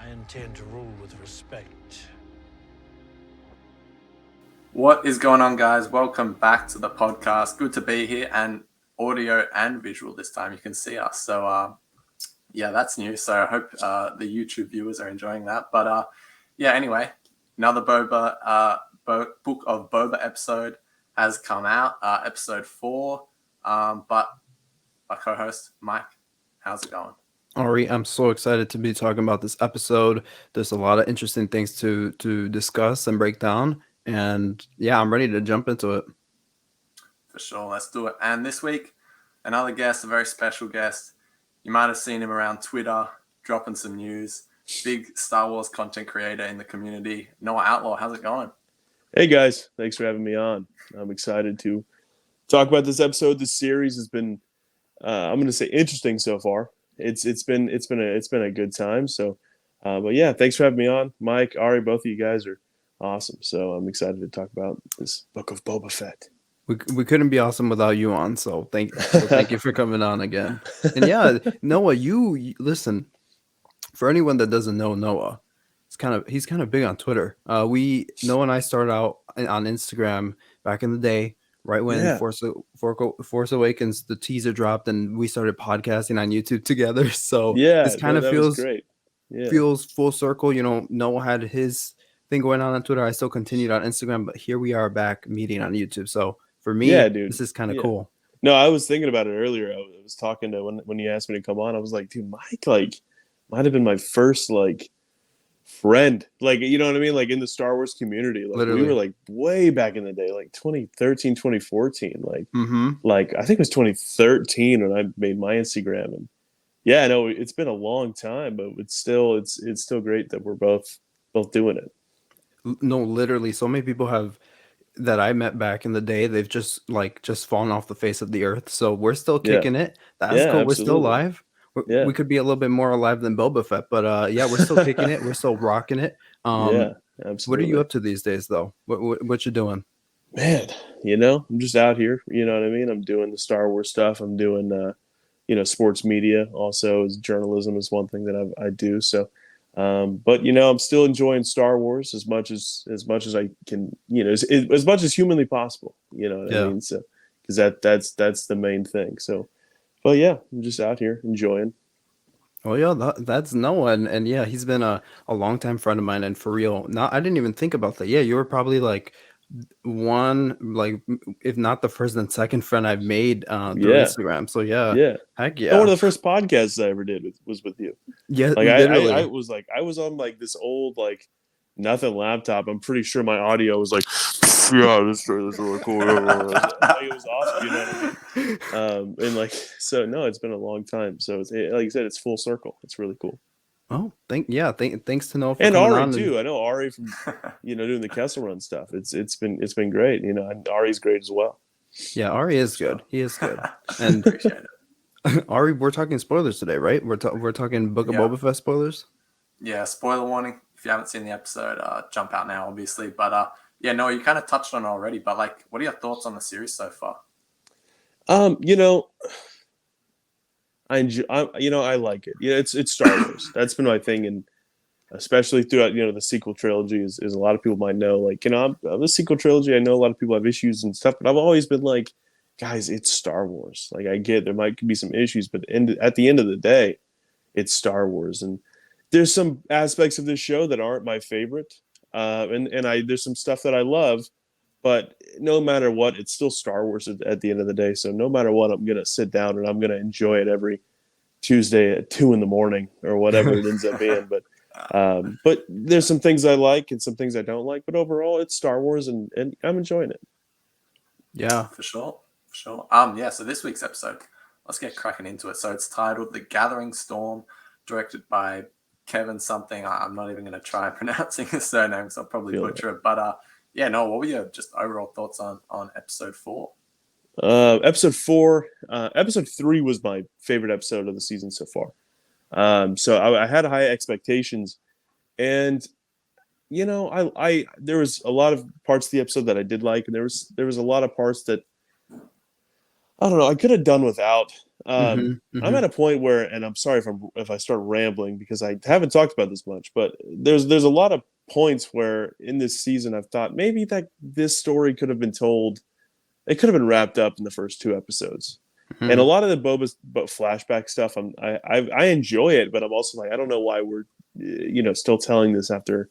I intend to rule with respect. What is going on, guys? Welcome back to the podcast. Good to be here, and audio and visual this time. You can see us. So, yeah, that's new. So I hope the YouTube viewers are enjoying that. But anyway, another Book of Boba episode has come out, episode 4. But my co-host, Mike, how's it going? Ari, I'm so excited to be talking about this episode. There's a lot of interesting things to discuss and break down. And yeah, I'm ready to jump into it. For sure, let's do it. And this week, another guest, a very special guest. You might have seen him around Twitter, dropping some news. Big Star Wars content creator in the community, Noah Outlaw. How's it going? Hey guys, thanks for having me on. I'm excited to talk about this episode. This series has been, I'm going to say, interesting so far. It's been a good time. So, but yeah, thanks for having me on, Mike, Ari. Both of you guys are awesome. So I'm excited to talk about this Book of Boba Fett. We couldn't be awesome without you on. So thank you for coming on again. And yeah, Noah, you listen. For anyone that doesn't know Noah, he's kind of big on Twitter. Noah and I started out on Instagram back in the day. Right when Force Awakens, the teaser dropped, and we started podcasting on YouTube together. So this kind of feels great. Feels full circle. You know, Noah had his thing going on Twitter. I still continued on Instagram, but here we are back meeting on YouTube. So for me, this is kind of cool. No, I was thinking about it earlier. I was talking to when you asked me to come on. I was like, dude, Mike, might have been my first friend, you know what I mean, in the Star Wars community. Literally. We were way back in the day, 2013, 2014, I think it was 2013 when I made my Instagram. And yeah, no, it's been a long time, but it's still great that we're both doing it. No, literally, so many people that I met back in the day, they've just fallen off the face of the earth. So we're still kicking it. That's cool. Absolutely. We're still alive. We could be a little bit more alive than Boba Fett, but we're still kicking it. We're still rocking it. Yeah, absolutely. What are you up to these days, though? What you doing? Man, I'm just out here. You know what I mean? I'm doing the Star Wars stuff. I'm doing, sports media. Also, as journalism is one thing that I do. So, but I'm still enjoying Star Wars as much as I can. As much as humanly possible. You know what I mean? So, because that's the main thing. So. But yeah, I'm just out here enjoying. Oh yeah, that's Noah, and yeah, he's been a longtime friend of mine, and for real, I didn't even think about that. Yeah, you were probably one, if not the first and second friend I've made through Instagram. So yeah, heck yeah. One of the first podcasts I ever did was with you. Yeah, I was on this old nothing laptop. I'm pretty sure my audio was yeah, this is really cool. It was awesome, you know what I mean? And so no, it's been a long time. So it's, like you said, it's full circle. It's really cool. Oh, thanks to Noah for and coming Ari on too. I know Ari from doing the Kessel Run stuff. It's been great. And Ari's great as well. Yeah, Ari is good. He is good. And Ari, we're talking spoilers today, right? We're talking Book of Boba Fett spoilers. Yeah, spoiler warning. If you haven't seen the episode, jump out now, obviously. But no, you kind of touched on it already. But what are your thoughts on the series so far? I like it. It's Star Wars. That's been my thing, and especially throughout the sequel trilogy is a lot of people might know. I'm the sequel trilogy. I know a lot of people have issues and stuff, but I've always been guys, it's Star Wars. I get there might be some issues, but at the end of the day, it's Star Wars, and there's some aspects of this show that aren't my favorite, and there's some stuff that I love. But no matter what, it's still Star Wars at the end of the day. So no matter what, I'm going to sit down and I'm going to enjoy it every Tuesday at 2 a.m. or whatever it ends up being. But there's some things I like and some things I don't like. But overall, it's Star Wars and I'm enjoying it. Yeah, for sure. So this week's episode, let's get cracking into it. So it's titled The Gathering Storm, directed by Kevin something. I'm not even going to try pronouncing his surname, so I'll probably butcher it. But what were your just overall thoughts on episode 4? Episode 4, episode 3 was my favorite episode of the season so far. So I had high expectations, and I there was a lot of parts of the episode that I did like, and there was a lot of parts that I don't know, I could have done without. I'm at a point where, and I'm sorry if I start rambling because I haven't talked about this much, but there's a lot of points where in this season I've thought maybe that this story could have been told. It could have been wrapped up in the first 2 episodes. And a lot of the Boba's flashback stuff, I enjoy it, but I'm also like, I don't know why we're still telling this after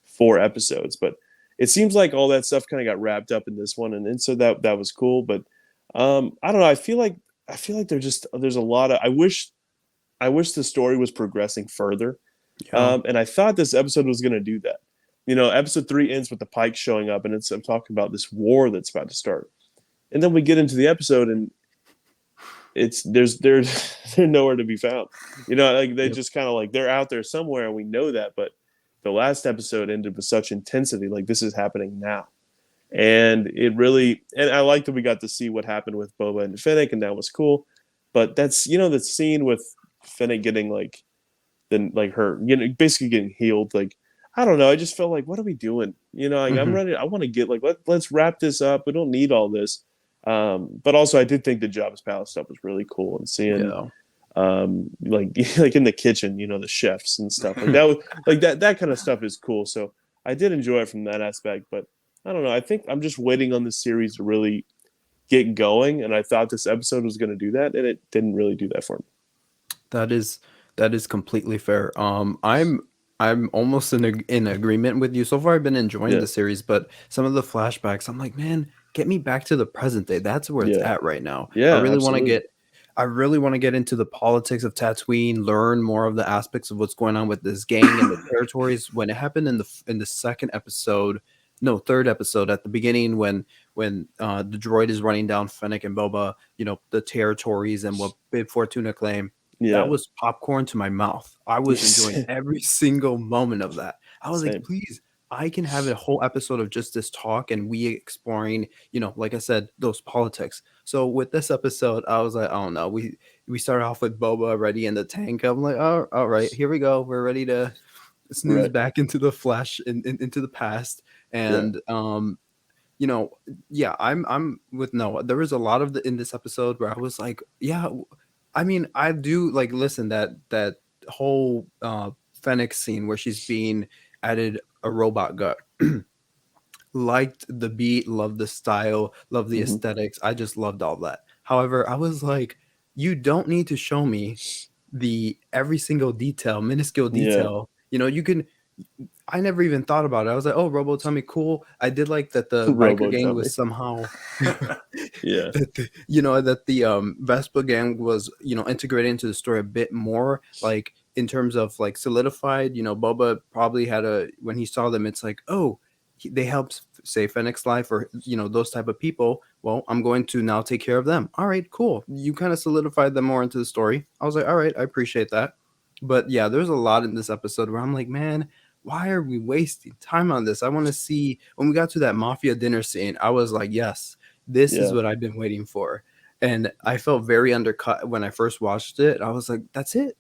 4 episodes. But it seems like all that stuff kind of got wrapped up in this one, and so that was cool. But I don't know. I feel like there's a lot of I wish the story was progressing further, and I thought this episode was going to do that. Episode 3 ends with the Pikes showing up, and I'm talking about this war that's about to start, and then we get into the episode and they're nowhere to be found. They just kind of like they're out there somewhere, and we know that. But the last episode ended with such intensity, like this is happening now, and I like that we got to see what happened with Boba and Fennec, and that was cool. But that's the scene with Fennec getting her basically getting healed. Like I don't know, I just felt like, what are we doing? I'm ready. I want to get let's wrap this up. We don't need all this. But also I did think the Jabba's Palace stuff was really cool, and seeing like in the kitchen, the chefs and stuff like that was that kind of stuff is cool. So I did enjoy it from that aspect, but I don't know. I think I'm just waiting on this series to really get going, and I thought this episode was going to do that, and it didn't really do that for me. That is completely fair. I'm almost in agreement with you. So far, I've been enjoying the series, but some of the flashbacks, I'm like, man, get me back to the present day. That's where it's at right now. Yeah, I really want to get into the politics of Tatooine, learn more of the aspects of what's going on with this gang and the territories. When it happened in the third episode at the beginning, when the droid is running down Fennec and Boba, the territories and what Bib Fortuna claimed. Yeah. That was popcorn to my mouth. I was enjoying every single moment of that. I was like, please, I can have a whole episode of just this talk and we exploring, like I said, those politics. So with this episode, I was like, I don't know. We started off with Boba already in the tank. I'm like, oh, all right, here we go. We're ready to snooze back into the flash into the past. And I'm with Noah. There was a lot of in this episode where I was like, yeah. I mean, I do listen, that whole Fennec scene where she's being added a robot gut. Liked the beat, loved the style, loved the aesthetics. I just loved all that. However, I was like, you don't need to show me every single detail, minuscule detail. You can. I never even thought about it. I was like, oh, Robo Tummy, cool. I did like that the biker gang was somehow that the Vespa gang was, integrated into the story a bit more, like in terms of solidified. Boba probably had when he saw them, it's like, oh, they helped save Fennec's life, or those type of people. Well, I'm going to now take care of them. All right, cool. You kind of solidified them more into the story. I was like, all right, I appreciate that. But yeah, there's a lot in this episode where I'm like, man, why are we wasting time on this? I want to see. When we got to that mafia dinner scene, I was like, yes, this is what I've been waiting for. And I felt very undercut when I first watched it. I was like, that's it.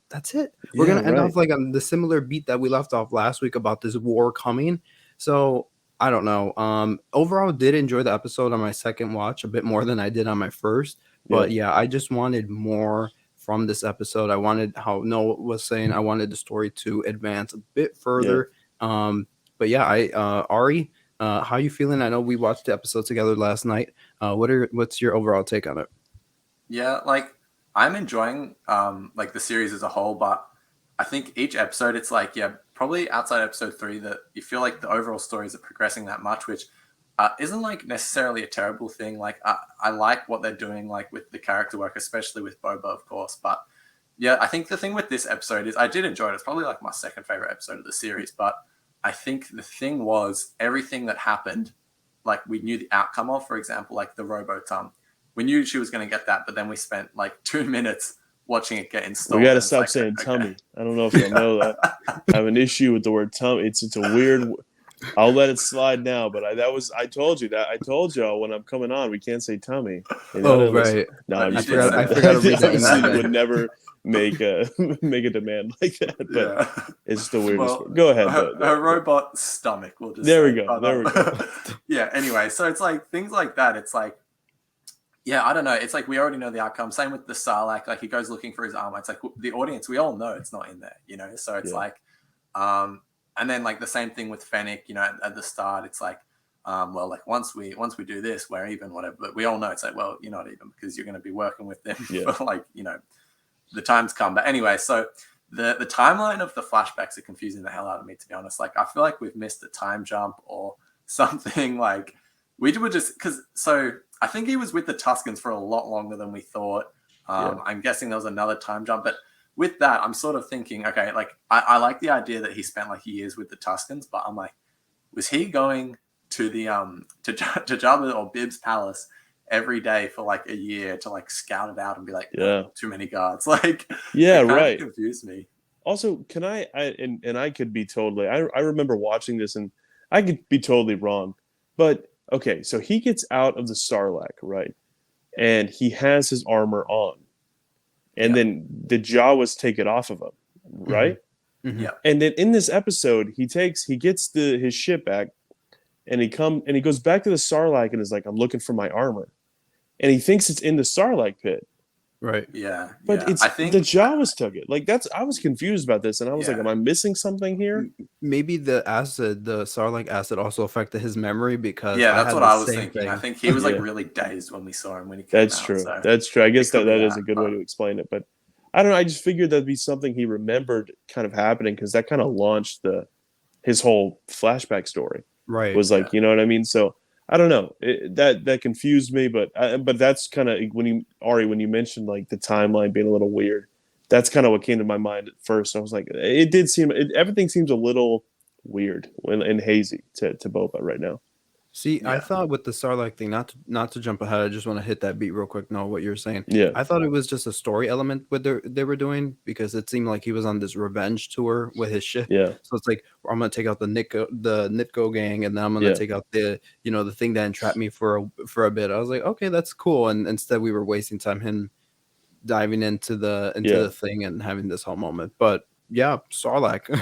We're going to end off on the similar beat that we left off last week about this war coming. So I don't know. Overall, did enjoy the episode on my second watch a bit more than I did on my first. But yeah, I just wanted more from this episode. I wanted, how Noah was saying, I wanted the story to advance a bit further. But yeah, Ari, how you feeling? I know we watched the episode together last night. What's your overall take on it? Yeah, I'm enjoying the series as a whole, but I think each episode it's probably outside episode 3 that you feel like the overall stories are progressing that much, which isn't necessarily a terrible thing. I like what they're doing with the character work, especially with Boba, of course. But yeah, I think the thing with this episode is I did enjoy it. It's probably my second favorite episode of the series. But I think the thing was everything that happened, we knew the outcome of. For example, the Robotum, we knew she was going to get that, but then we spent 2 minutes watching it get installed. We got to stop saying tummy. I don't know if you'll know that. I have an issue with the word tummy. It's a weird. I'll let it slide now, but I told you that. I told y'all when I'm coming on, we can't say tummy. Oh, right. No, I forgot to read that. I would never make a demand like that, but it's the weirdest. Well, go ahead. Her robot stomach. We'll just there we go. Yeah. Anyway, so it's things like that. It's Yeah, I don't know. It's like we already know the outcome. Same with the Sarlacc. Like he goes looking for his armor. It's like the audience, we all know it's not in there, you know. So it's like, and then like the same thing with Fennec. You know, at the start, it's like, well, like once we do this, we're even, whatever. But we all know it's like, well, you're not even because you're going to be working with them for like, you know, the time's come. But anyway, so the timeline of the flashbacks are confusing the hell out of me, to be honest. Like I feel like we've missed a time jump or something. Like we were just so I think he was with the Tuscans for a lot longer than we thought. I'm guessing there was another time jump, but with that, I'm sort of thinking, okay, like I like the idea that he spent like years with the Tuscans, but I'm like, was he going to the to Jabba or Bib's palace every day for like a year to like scout it out and be like, too many guards? Like, yeah, it kind right. of confused me. Also, can I could be totally, I remember watching this and I could be totally wrong, but okay, so he gets out of the Sarlacc, right? And he has his armor on. And then the Jawas take it off of him, right? Mm-hmm. Yeah. And then in this episode, he gets his ship back and he goes back to the Sarlacc and is like, I'm looking for my armor. And he thinks it's in the Sarlacc pit. Right. Yeah. But I think the Jawas took it. Like I was confused about this, and I was like, am I missing something here? Maybe the Sarlacc acid also affected his memory because that's what I was thinking. Thing. I think he was like really dazed when we saw him when he came That's out. true. So That's true. I guess that is a that, good way to explain it. But I don't know. I just figured that'd be something he remembered kind of happening because that kind of launched his whole flashback story. Right. Was like, you know what I mean? So I don't know. That confused me, but that's kind of when you mentioned like the timeline being a little weird, that's kind of what came to my mind at first. I was like, everything seems a little weird and hazy to Boba right now. See, I thought with the Sarlacc thing, not to jump ahead, I just want to hit that beat real quick. Know what you're saying? Yeah, I thought it was just a story element what they were doing because it seemed like he was on this revenge tour with his ship. Yeah, so it's like I'm gonna take out the Nitko gang, and then I'm gonna take out the the thing that entrapped me for a bit. I was like, okay, that's cool. And instead, we were wasting time him diving into the thing and having this whole moment. But yeah, Sarlacc.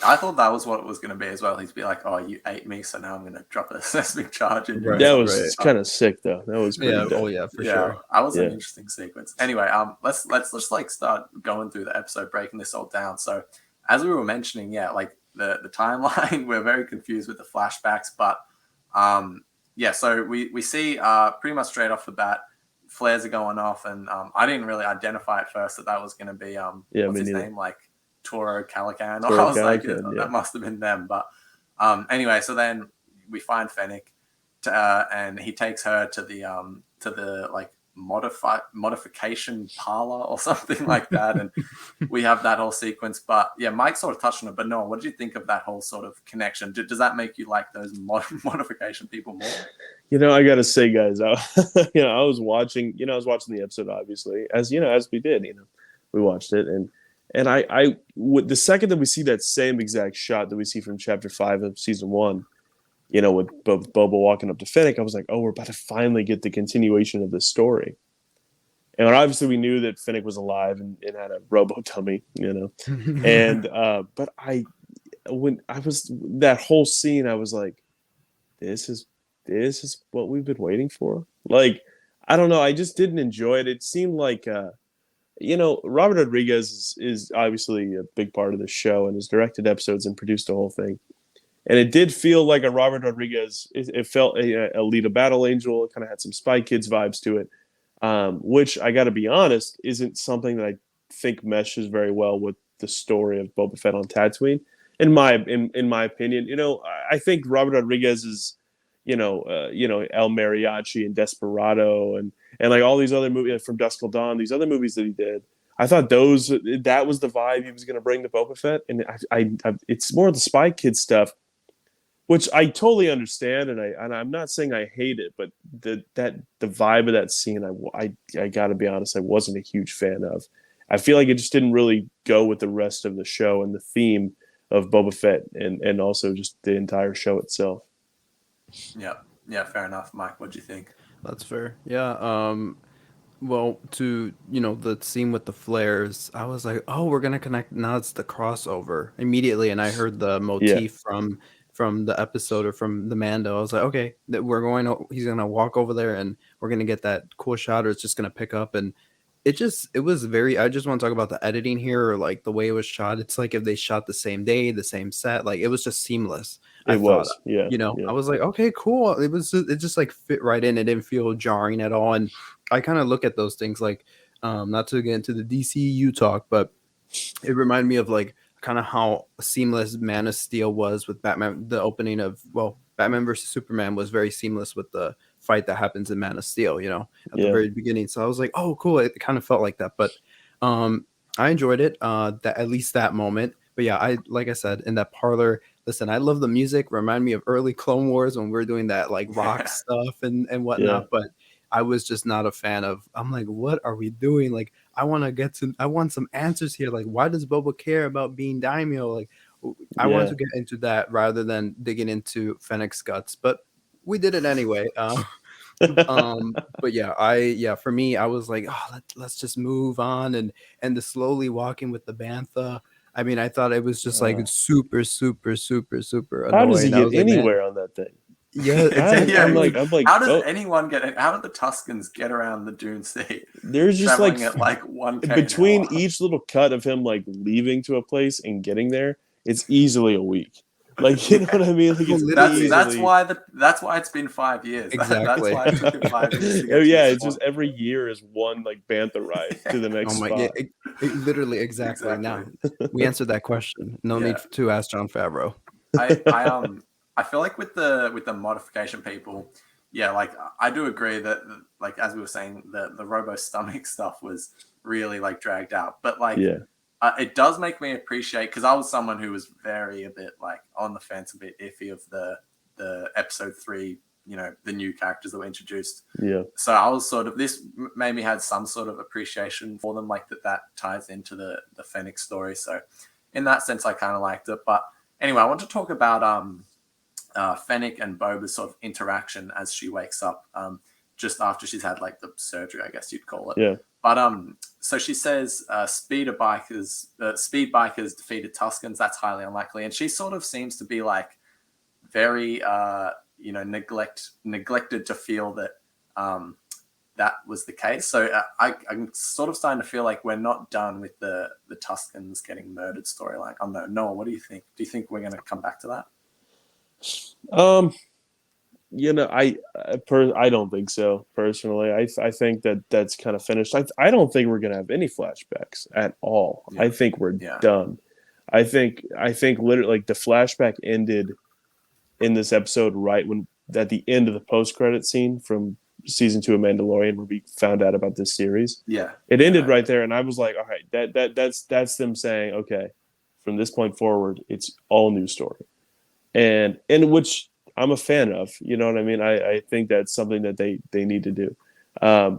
I thought that was what it was going to be as well. He'd be like, "Oh, you ate me, so now I'm going to drop a seismic charge." In you. That was kind of sick, though. That was pretty Oh yeah, for sure. That was an interesting sequence. Anyway, let's like start going through the episode, breaking this all down. So, as we were mentioning, like the timeline, we're very confused with the flashbacks, but so we see pretty much straight off the bat, flares are going off, and I didn't really identify at first that was going to be what's his name, like Toro Calican. I was like, that must have been them. But anyway, so then we find Fennec, and he takes her to the like modification parlor or something like that, and we have that whole sequence. But yeah, Mike sort of touched on it. But Noah, what did you think of that whole sort of connection? Does that make you like those modification people more? I gotta say, guys, I was watching the episode, obviously, as we did. We watched it, and the second that we see that same exact shot that we see from chapter 5 of season 1, with Boba walking up to Fennec, I was like, oh, we're about to finally get the continuation of this story. And obviously we knew that Fennec was alive and had a robo tummy, and but when I was that whole scene, I was like, this is what we've been waiting for. Like, I don't know, I just didn't enjoy it. It seemed like Robert Rodriguez is obviously a big part of the show and has directed episodes and produced the whole thing. And it did feel like a Robert Rodriguez. It felt a Lead a Battle Angel. It kind of had some Spy Kids vibes to it, which I got to be honest isn't something that I think meshes very well with the story of Boba Fett on Tatooine. In my opinion, I think Robert Rodriguez is, El Mariachi and Desperado and like all these other movies from Dusk Till Dawn, these other movies that he did. I thought that was the vibe he was going to bring to Boba Fett, and it's more of the Spy Kids stuff, which I totally understand, and I'm not saying I hate it, but the vibe of that scene, I got to be honest, I wasn't a huge fan of. I feel like it just didn't really go with the rest of the show and the theme of Boba Fett, and also just the entire show itself. Yeah, fair enough. Mike, what'd you think? That's fair. Yeah. Well, to the scene with the flares, I was like, oh, we're gonna connect. Now it's the crossover immediately, and I heard the motif from from the episode or from the Mando. I was like, okay, that he's gonna walk over there and we're gonna get that cool shot, or it's just gonna pick up. And it was very. I just want to talk about the editing here, or like the way it was shot. It's like if they shot the same day, the same set, like it was just seamless. I thought, yeah. I was like, okay, cool. It just like fit right in. It didn't feel jarring at all. And I kind of look at those things like, not to get into the DCU talk, but it reminded me of like kind of how seamless Man of Steel was with Batman. The opening of Batman versus Superman was very seamless with the fight that happens in Man of Steel, at the very beginning. So I was like, oh, cool. It kind of felt like that, but I enjoyed it. That at least that moment. But yeah, like I said, in that parlor. Listen, I love the music. Remind me of early Clone Wars when we were doing that like rock stuff and whatnot. But I was just not a fan of. I'm like, what are we doing? Like, I want some answers here. Like, why does Boba care about being daimyo? Like, I want to get into that rather than digging into Fennec's guts. But we did it anyway. But yeah, for me, I was like, oh, let's just move on and the slowly walking with the Bantha. I mean, I thought it was just like super, super, super, super annoying. How does he get anywhere on that thing? Yeah, exactly. I'm like, how does anyone get? How did the Tuscans get around the Dune Sea? There's just traveling at like 1K between each little cut of him like leaving to a place and getting there, it's easily a week. Like, you know what I mean? Like, that's why it's been 5 years. Exactly. That's why it took him 5 years. It's just every year is one like Bantha ride to the next spot. Yeah, literally exactly. Now we answered that question. No need to ask Jon Favreau. I feel like with the modification people, like I do agree that like as we were saying, the Robo stomach stuff was really like dragged out, but like it does make me appreciate, because I was someone who was a bit like on the fence, a bit iffy of the episode 3, the new characters that were introduced. Yeah. So I was this made me had some sort of appreciation for them, like that ties into the Fennec story. So in that sense, I kind of liked it. But anyway, I want to talk about Fennec and Boba's sort of interaction as she wakes up, just after she's had like the surgery, I guess you'd call it. Yeah. But so she says, speed bikers defeated Tuskens. That's highly unlikely, and she sort of seems to be like very neglected to feel that that was the case. So I'm sort of starting to feel like we're not done with the Tuskens getting murdered storyline. I don't know, Noah, what do you think? Do you think we're going to come back to that? I don't think so personally. I think that's kind of finished. I don't think we're gonna have any flashbacks at all. I think we're done. I think literally like the flashback ended in this episode right when at the end of the post-credit scene from season 2 of Mandalorian, where we found out about this series. Yeah, it ended right there, and I was like, all right, that's them saying, okay, from this point forward, it's all new story, and which I'm a fan of, you know what I mean? I think that's something that they need to do.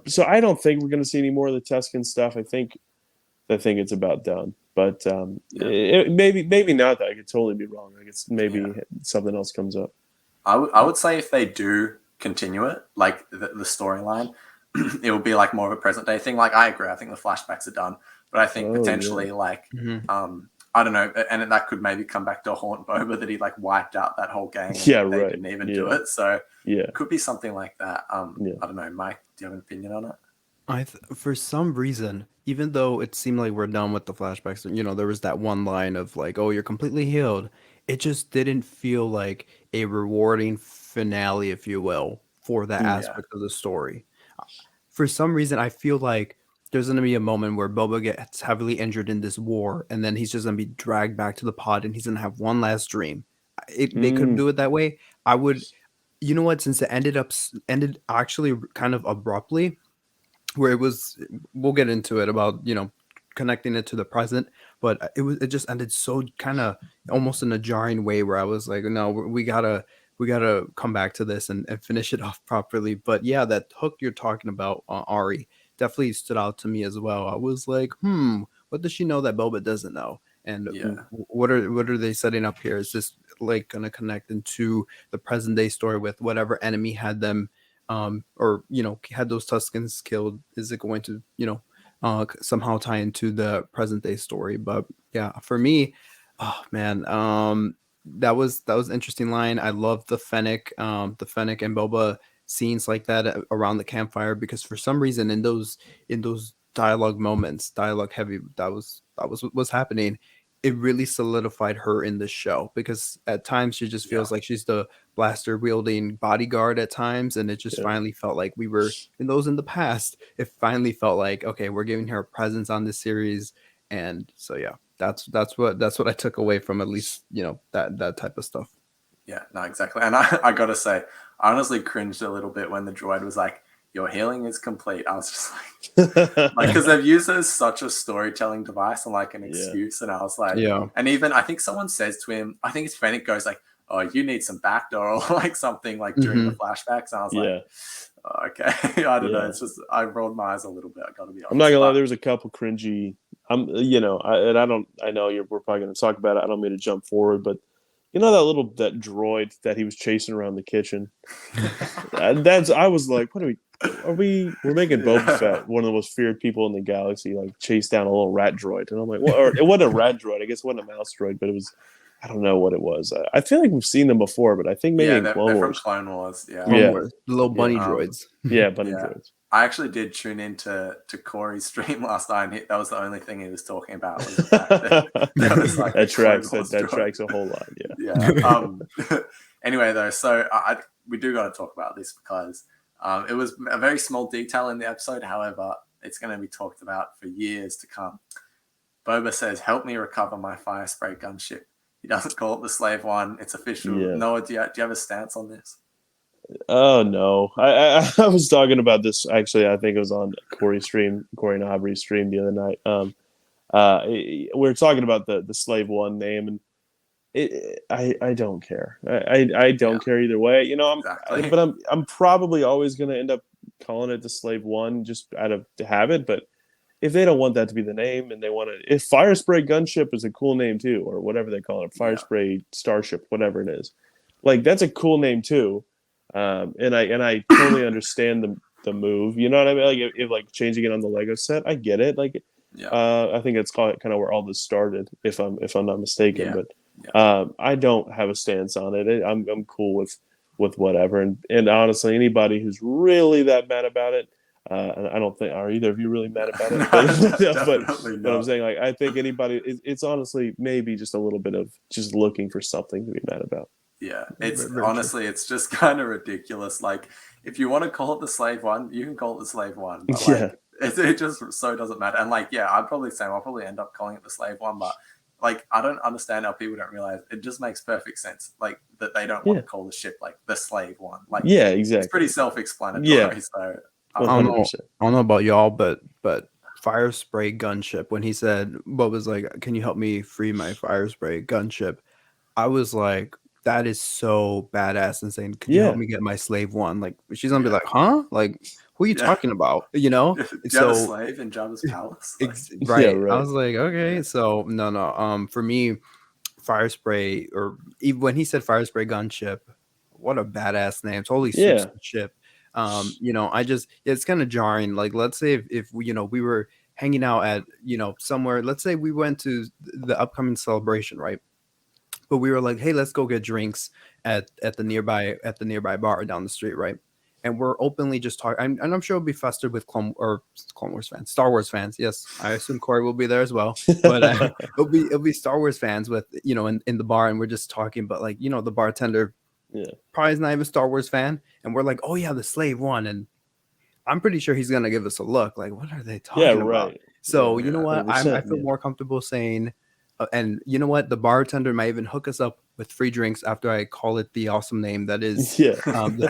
So I don't think we're going to see any more of the Tusken stuff. I think it's about done. But maybe not. That I could totally be wrong. Like it's maybe something else comes up. I would say if they do continue it, like the storyline, it will be like more of a present day thing. Like I agree. I think the flashbacks are done, but I think potentially like I don't know, and that could maybe come back to haunt Boba that he like wiped out that whole gang. They didn't even do it. So it could be something like that. I don't know, Mike. Do you have an opinion on it? For some reason, even though it seemed like we're done with the flashbacks, there was that one line of like, "Oh, you're completely healed." It just didn't feel like a rewarding finale, if you will, for that aspect of the story. For some reason, I feel like there's going to be a moment where Boba gets heavily injured in this war, and then he's just going to be dragged back to the pod, and he's going to have one last dream. They couldn't do it that way. I would, you know what? Since it ended actually kind of abruptly, where it was, we'll get into it about connecting it to the present, but it just ended so kind of almost in a jarring way where I was like, no, we gotta come back to this and finish it off properly. But yeah, that hook you're talking about, Ari, definitely stood out to me as well. I was like, what does she know that Boba doesn't know? And what are they setting up here? Is this like going to connect into the present day story with whatever enemy had them, or had those Tuskens killed? Is it going to somehow tie into the present day story? But yeah, for me, oh man, that was an interesting line. I love the Fennec and Boba scenes like that around the campfire, because for some reason in those dialogue moments, dialogue heavy, that was what was happening. It really solidified her in the show, because at times she just feels like she's the blaster wielding bodyguard at times, and it just finally felt like we were in the past. It finally felt like, okay, we're giving her a presence on this series, and so yeah, that's what I took away from, at least that type of stuff. Yeah, no, exactly. And I gotta say, I honestly cringed a little bit when the droid was like, "Your healing is complete." I was just like, because they've used it as such a storytelling device and like an excuse. And I was like, and even I think someone says to him, I think it's Fennec goes like, "Oh, you need some backdoor," or like something like during the flashbacks. And I was like, oh, okay, I don't know. It's just I rolled my eyes a little bit. I gotta be honest. I'm not gonna lie. There was a couple cringy. I know we're probably gonna talk about it. I don't mean to jump forward, but you know that droid that he was chasing around the kitchen. I was like, we're making Boba Fett one of the most feared people in the galaxy, like chase down a little rat droid, and I'm like, well, or it wasn't a rat droid. I guess it wasn't a mouse droid, but it was. I don't know what it was. I feel like we've seen them before, but I think maybe in Clone Wars. From Clone Wars, The little bunny droids. Bunny droids. I actually did tune into Corey's stream last night, and that was the only thing he was talking about. Was the fact that was like that tracks a whole lot. Anyway, though, so we do got to talk about this, because it was a very small detail in the episode. However, it's going to be talked about for years to come. Boba says, "Help me recover my Firespray gunship." He doesn't call it the Slave One. It's official. Yeah. Noah, do you have a stance on this? Oh no, I was talking about this actually. I think it was on Corey and Aubrey's stream the other night. We were talking about the Slave One name, and I don't care. I don't care either way. But I'm probably always going to end up calling it the Slave One just out of habit. But if they don't want that to be the name, and they want to, if Firespray Gunship is a cool name too, or whatever they call it, Firespray Starship, whatever it is, like that's a cool name too. And I totally understand the move. You know what I mean? Like if like changing it on the Lego set, I get it. Like, I think it's kind of where all this started, if I'm not mistaken. But I don't have a stance on it. I'm cool with whatever. And honestly, anybody who's really that mad about it, and I don't think are either of you really mad about it. But I'm saying, like, I think anybody, it's honestly maybe just a little bit of just looking for something to be mad about. Yeah, it's honestly, it's just kind of ridiculous. Like, if you want to call it the Slave One, you can call it the Slave One. But like, it just so doesn't matter. And like, I'd probably say I'll probably end up calling it the Slave One. But like, I don't understand how people don't realize it just makes perfect sense. Like that they don't want to call the ship like the Slave One. Like, exactly. It's pretty self-explanatory. Yeah. So I don't know about y'all, but Firespray gunship. When he said, "What was like, can you help me free my Firespray gunship?" I was like, that is so badass and saying, "Can you help me get my Slave One?" Like, she's gonna be like, "Huh? Like, who are you talking about?" You know? Do you have a slave in Jabba's palace? Like, right. I was like, okay, so no. For me, Firespray, or even when he said Firespray gunship, what a badass name! Totally suits the ship. It's kind of jarring. Like, let's say if we were hanging out at somewhere. Let's say we went to the upcoming celebration, right? But we were like, hey, let's go get drinks at the nearby bar down the street, right? And we're openly just talking, and I'm sure it'll be festered with Clone Wars fans, Star Wars fans. Yes, I assume Corey will be there as well. But it'll be Star Wars fans with in the bar, and we're just talking. But like the bartender, probably is not even a Star Wars fan, and we're like, oh yeah, the Slave One, and I'm pretty sure he's gonna give us a look like, what are they talking about? So you know what, I feel more comfortable saying. And you know what? The bartender might even hook us up with free drinks after I call it the awesome name that is the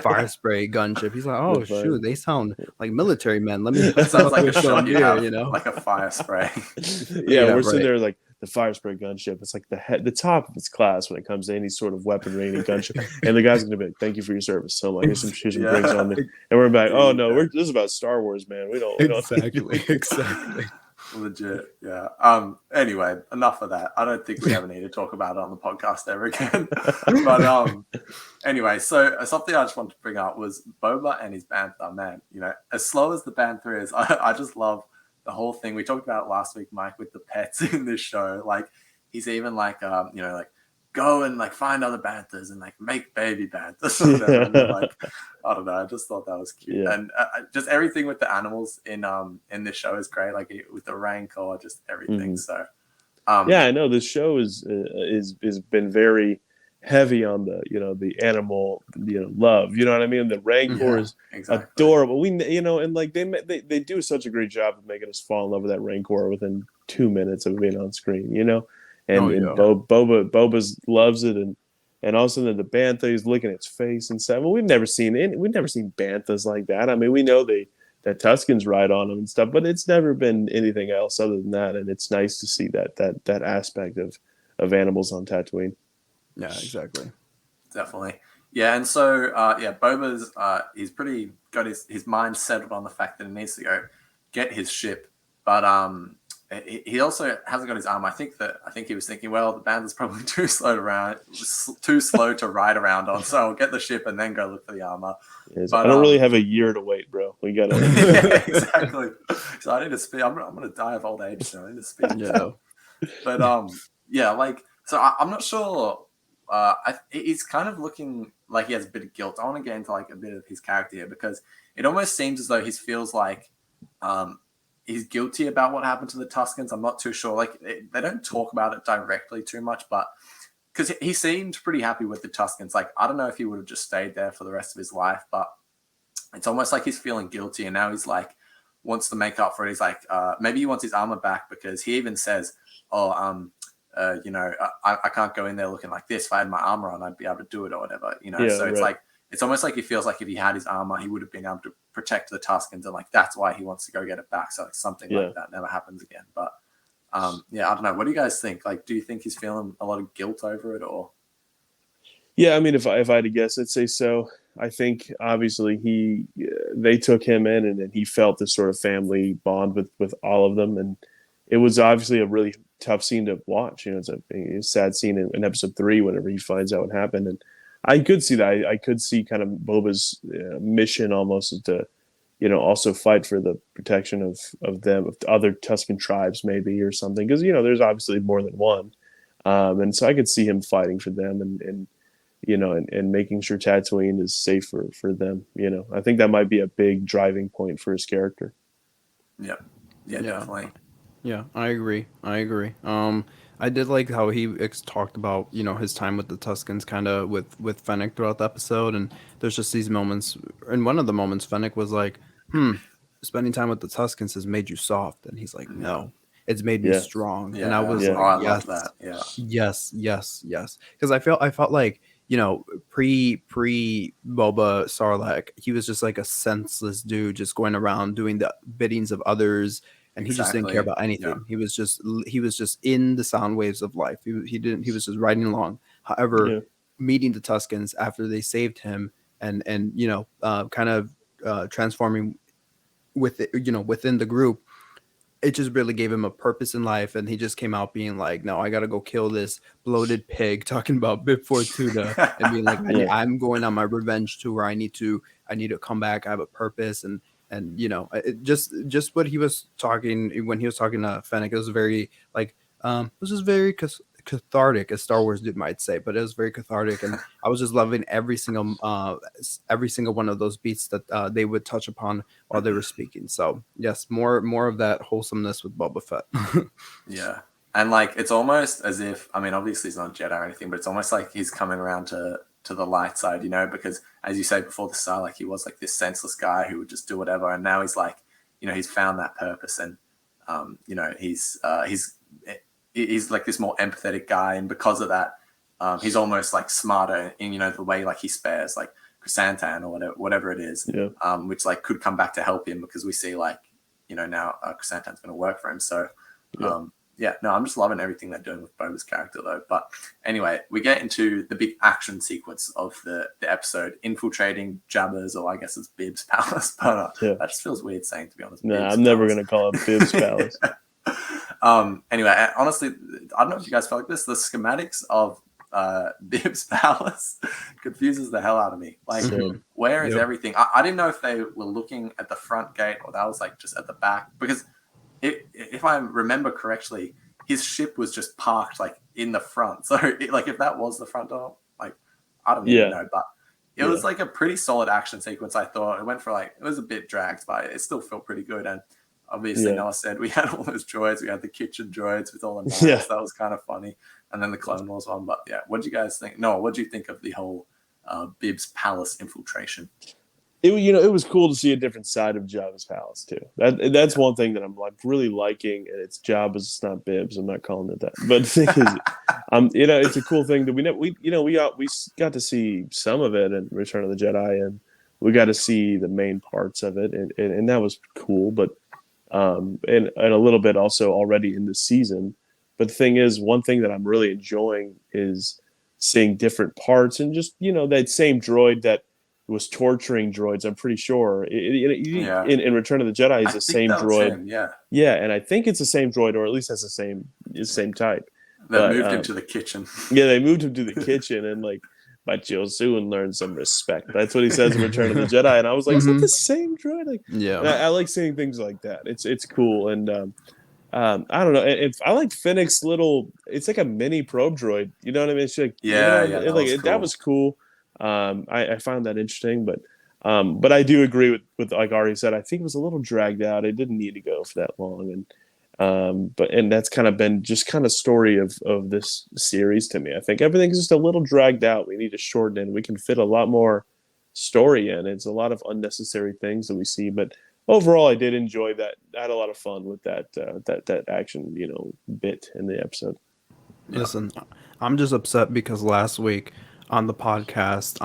Firespray gunship. He's like, oh shoot, they sound like military men. Let me. That sounds like a shot here, like a Firespray. We're sitting there like the Firespray gunship. It's like the top of its class when it comes to any sort of weaponry, any gunship. And the guy's gonna be like, "Thank you for your service." So I'm like, here's some drinks on me, and we're back. Oh no, this is about Star Wars, man. We don't exactly. Legit, yeah. Anyway, enough of that. I don't think we ever need to talk about it on the podcast ever again. But anyway, so something I just wanted to bring up was Boba and his Bantha. Man, as slow as the Bantha is, I just love the whole thing. We talked about it last week, Mike, with the pets in this show. Like, he's even like like go and like find other banthas and like make baby banthas or whatever. And they're like, I don't know. I just thought that was cute, and just everything with the animals in this show is great. Like with the rancor, just everything. So yeah, I know this show is been very heavy on the the animal love. You know what I mean? The rancor is adorable. We and like they do such a great job of making us fall in love with that rancor within 2 minutes of being on screen. And Boba loves it, and all of a sudden the Bantha, he's licking its face and stuff. Well, we've never seen Banthas like that. I mean, we know that Tuscans ride on them and stuff, but it's never been anything else other than that. And it's nice to see that aspect of animals on Tatooine. Yeah, exactly. Definitely. Yeah, and so Boba's he's pretty got his mind settled on the fact that he needs to go get his ship, but he also hasn't got his armor. I think he was thinking, well, the Bantha's probably too slow to ride around on, so I'll get the ship and then go look for the armor. Yes, but I don't really have a year to wait, bro. We gotta. Yeah, exactly. So I need to speed. I'm gonna die of old age, so I need to speed. Yeah. But so I'm not sure. He's kind of looking like he has a bit of guilt. I want to get into like a bit of his character here because it almost seems as though he feels like he's guilty about what happened to the Tuscans. I'm not too sure. Like they don't talk about it directly too much, but because he seemed pretty happy with the Tuscans. Like I don't know if he would have just stayed there for the rest of his life, but it's almost like he's feeling guilty, and now he's like wants to make up for it. He's like maybe he wants his armor back because he even says, I can't go in there looking like this. If I had my armor on, I'd be able to do it or whatever, So it's like, it's almost like he feels like if he had his armor, he would have been able to protect the Tuscans. And like, that's why he wants to go get it back. So like something like that never happens again. But I don't know. What do you guys think? Like, do you think he's feeling a lot of guilt over it or? Yeah. I mean, if I had to guess, I'd say so. I think obviously they took him in and he felt this sort of family bond with all of them. And it was obviously a really tough scene to watch. It's a sad scene in episode 3 whenever he finds out what happened, and I could see that. I could see kind of Boba's mission almost is to, also fight for the protection of them, of other Tuscan tribes maybe or something, because there's obviously more than one, and so I could see him fighting for them and making sure Tatooine is safe for them. I think that might be a big driving point for his character. Yeah, definitely. Yeah, I agree. I did like how he talked about, his time with the Tuscans kind of with Fennec throughout the episode. And there's just these moments. In one of the moments, Fennec was like, spending time with the Tuscans has made you soft. And he's like, no, it's made me strong. Yeah. And I was like, I yes, love that. Yeah. Yes. Because I felt like, pre Boba Sarlacc, he was just like a senseless dude just going around doing the biddings of others. And he just didn't care about anything. Yeah. He was just in the sound waves of life. He was just riding along. However, meeting the Tuscans after they saved him and kind of transforming with it, within the group, it just really gave him a purpose in life. And he just came out being like, no, I got to go kill this bloated pig, talking about Bib Fortuna and being like, I'm going on my revenge tour. I need to come back. I have a purpose. And just what he was talking when he was talking to Fennec, it was very like it was just very cathartic, as Star Wars might say, but it was very cathartic, and I was just loving every single one of those beats that they would touch upon while they were speaking. So yes, more of that wholesomeness with Boba Fett. Yeah, and like it's almost as if, I mean, obviously he's not a Jedi or anything, but it's almost like he's coming around to the light side, because as you say before the start, like he was like this senseless guy who would just do whatever, and now he's like, he's found that purpose, and he's like this more empathetic guy, and because of that, he's almost like smarter in the way like he spares like Chrysanthemum or whatever it is, which like could come back to help him, because we see like now Chrysanthemum's going to work for him. So I'm just loving everything they're doing with Boba's character though. But anyway, we get into the big action sequence of the episode, infiltrating Jabba's, or I guess it's Bib's palace, but that just feels weird saying, to be honest. No, I'm never going to call it Bib's palace. Anyway, honestly, I don't know if you guys felt like this. The schematics of Bib's palace confuses the hell out of me. Like, where is everything? I didn't know if they were looking at the front gate or that was like just at the back, because if I remember correctly, his ship was just parked like in the front. So like if that was the front door, like I don't even know, but it was like a pretty solid action sequence. I thought it went for like, it was a bit dragged, but it still felt pretty good. And obviously Noah said we had all those droids. We had the kitchen droids with all the knives. That was kind of funny. And then the Clone Wars one. But yeah, what do you guys think? Noah, what do you think of the whole Bib's palace infiltration? It was cool to see a different side of Jabba's palace too. That's one thing that I'm like really liking, and it's Jabba's, it's not Bib's. I'm not calling it that, but the thing is, it's a cool thing that we got to see some of it in Return of the Jedi, and we got to see the main parts of it, and that was cool. But and a little bit also already in the season. But the thing is, one thing that I'm really enjoying is seeing different parts, and just that same droid that was torturing droids. I'm pretty sure in Return of the Jedi is the same droid. Yeah, and I think it's the same droid, or at least has the same type. They moved him to the kitchen. Yeah, they moved him to the kitchen, and like, but you'll soon learn some respect. That's what he says in Return of the Jedi, and I was like, is it the same droid? Like, I like seeing things like that. It's cool, and I don't know. If I like Fennec's little, it's like a mini probe droid. You know what I mean? It's like that was cool. I found that interesting, but I do agree with like Ari said. I think it was a little dragged out. It didn't need to go for that long, and that's kind of been just kind of story of this series to me. I think everything's just a little dragged out. We need to shorten it. We can fit a lot more story in. It's a lot of unnecessary things that we see, but overall, I did enjoy that. I had a lot of fun with that action bit in the episode. Listen, I'm just upset because last week on the podcast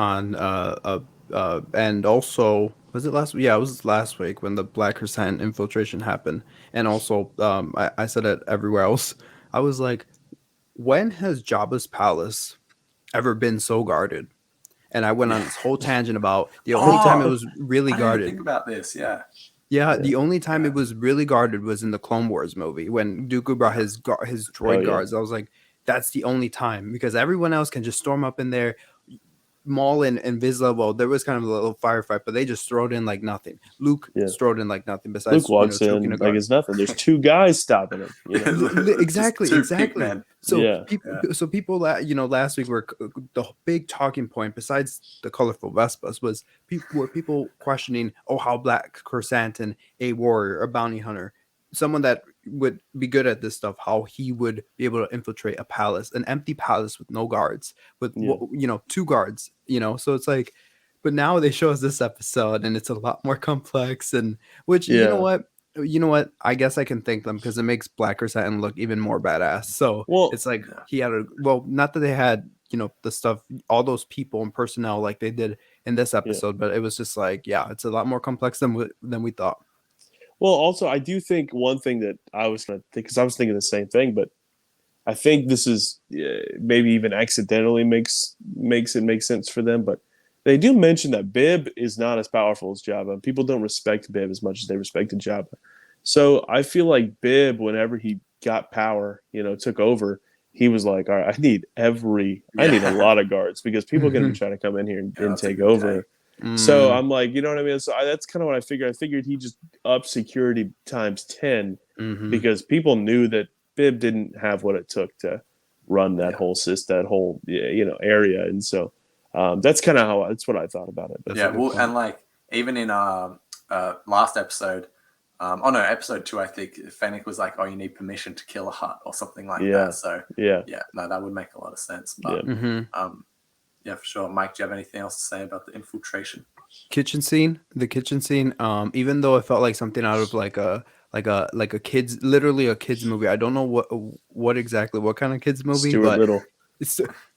and also was it last week? Yeah, it was last week when the Black Crescent infiltration happened, and also I said it everywhere else. I was like, when has Jabba's palace ever been so guarded? And I went on this whole tangent about the only time it was really guarded. Think about this, Yeah, the only time it was really guarded was in the Clone Wars movie when Dooku brought his droid guards. I was like, that's the only time, because everyone else can just storm up in there, Maul and Vizsla. There was kind of a little firefight, but they just throw it in like nothing. Luke threw it in like nothing. Besides, Luke walks in like it's nothing. There's two guys stopping him. Exactly. So people that last week were the big talking point besides the colorful Vespas was people questioning, how Black Crescent and a warrior, a bounty hunter, someone that would be good at this stuff, how he would be able to infiltrate a palace, an empty palace with no guards, with two guards, so it's like, but now they show us this episode and it's a lot more complex, and which you know what, I guess I can thank them because it makes Black Crescent look even more badass. So it's like he had not that they had the stuff, all those people and personnel like they did in this episode, but it was just like, it's a lot more complex than we thought. Well, also, I do think one thing that I was going to think, because I was thinking the same thing, but I think this is maybe even accidentally makes it make sense for them. But they do mention that Bib is not as powerful as Jabba. People don't respect Bib as much as they respected Jabba. So I feel like Bib, whenever he got power, took over, he was like, all right, I need a lot of guards because people are going to try to come in here and take over. So I'm like, you know what I mean? So that's kind of what I figured. I figured he just upped security times 10 because people knew that Bib didn't have what it took to run that whole system, that whole area, and so that's kind of that's what I thought about it. That's and like even in last episode, episode 2, I think Fennec was like, you need permission to kill a Hutt or something like that. So that would make a lot of sense. But yeah, for sure. Mike, do you have anything else to say about the infiltration? The kitchen scene, even though it felt like something out of like a kids, literally a kids movie. I don't know what kind of kids movie, Stuart Little.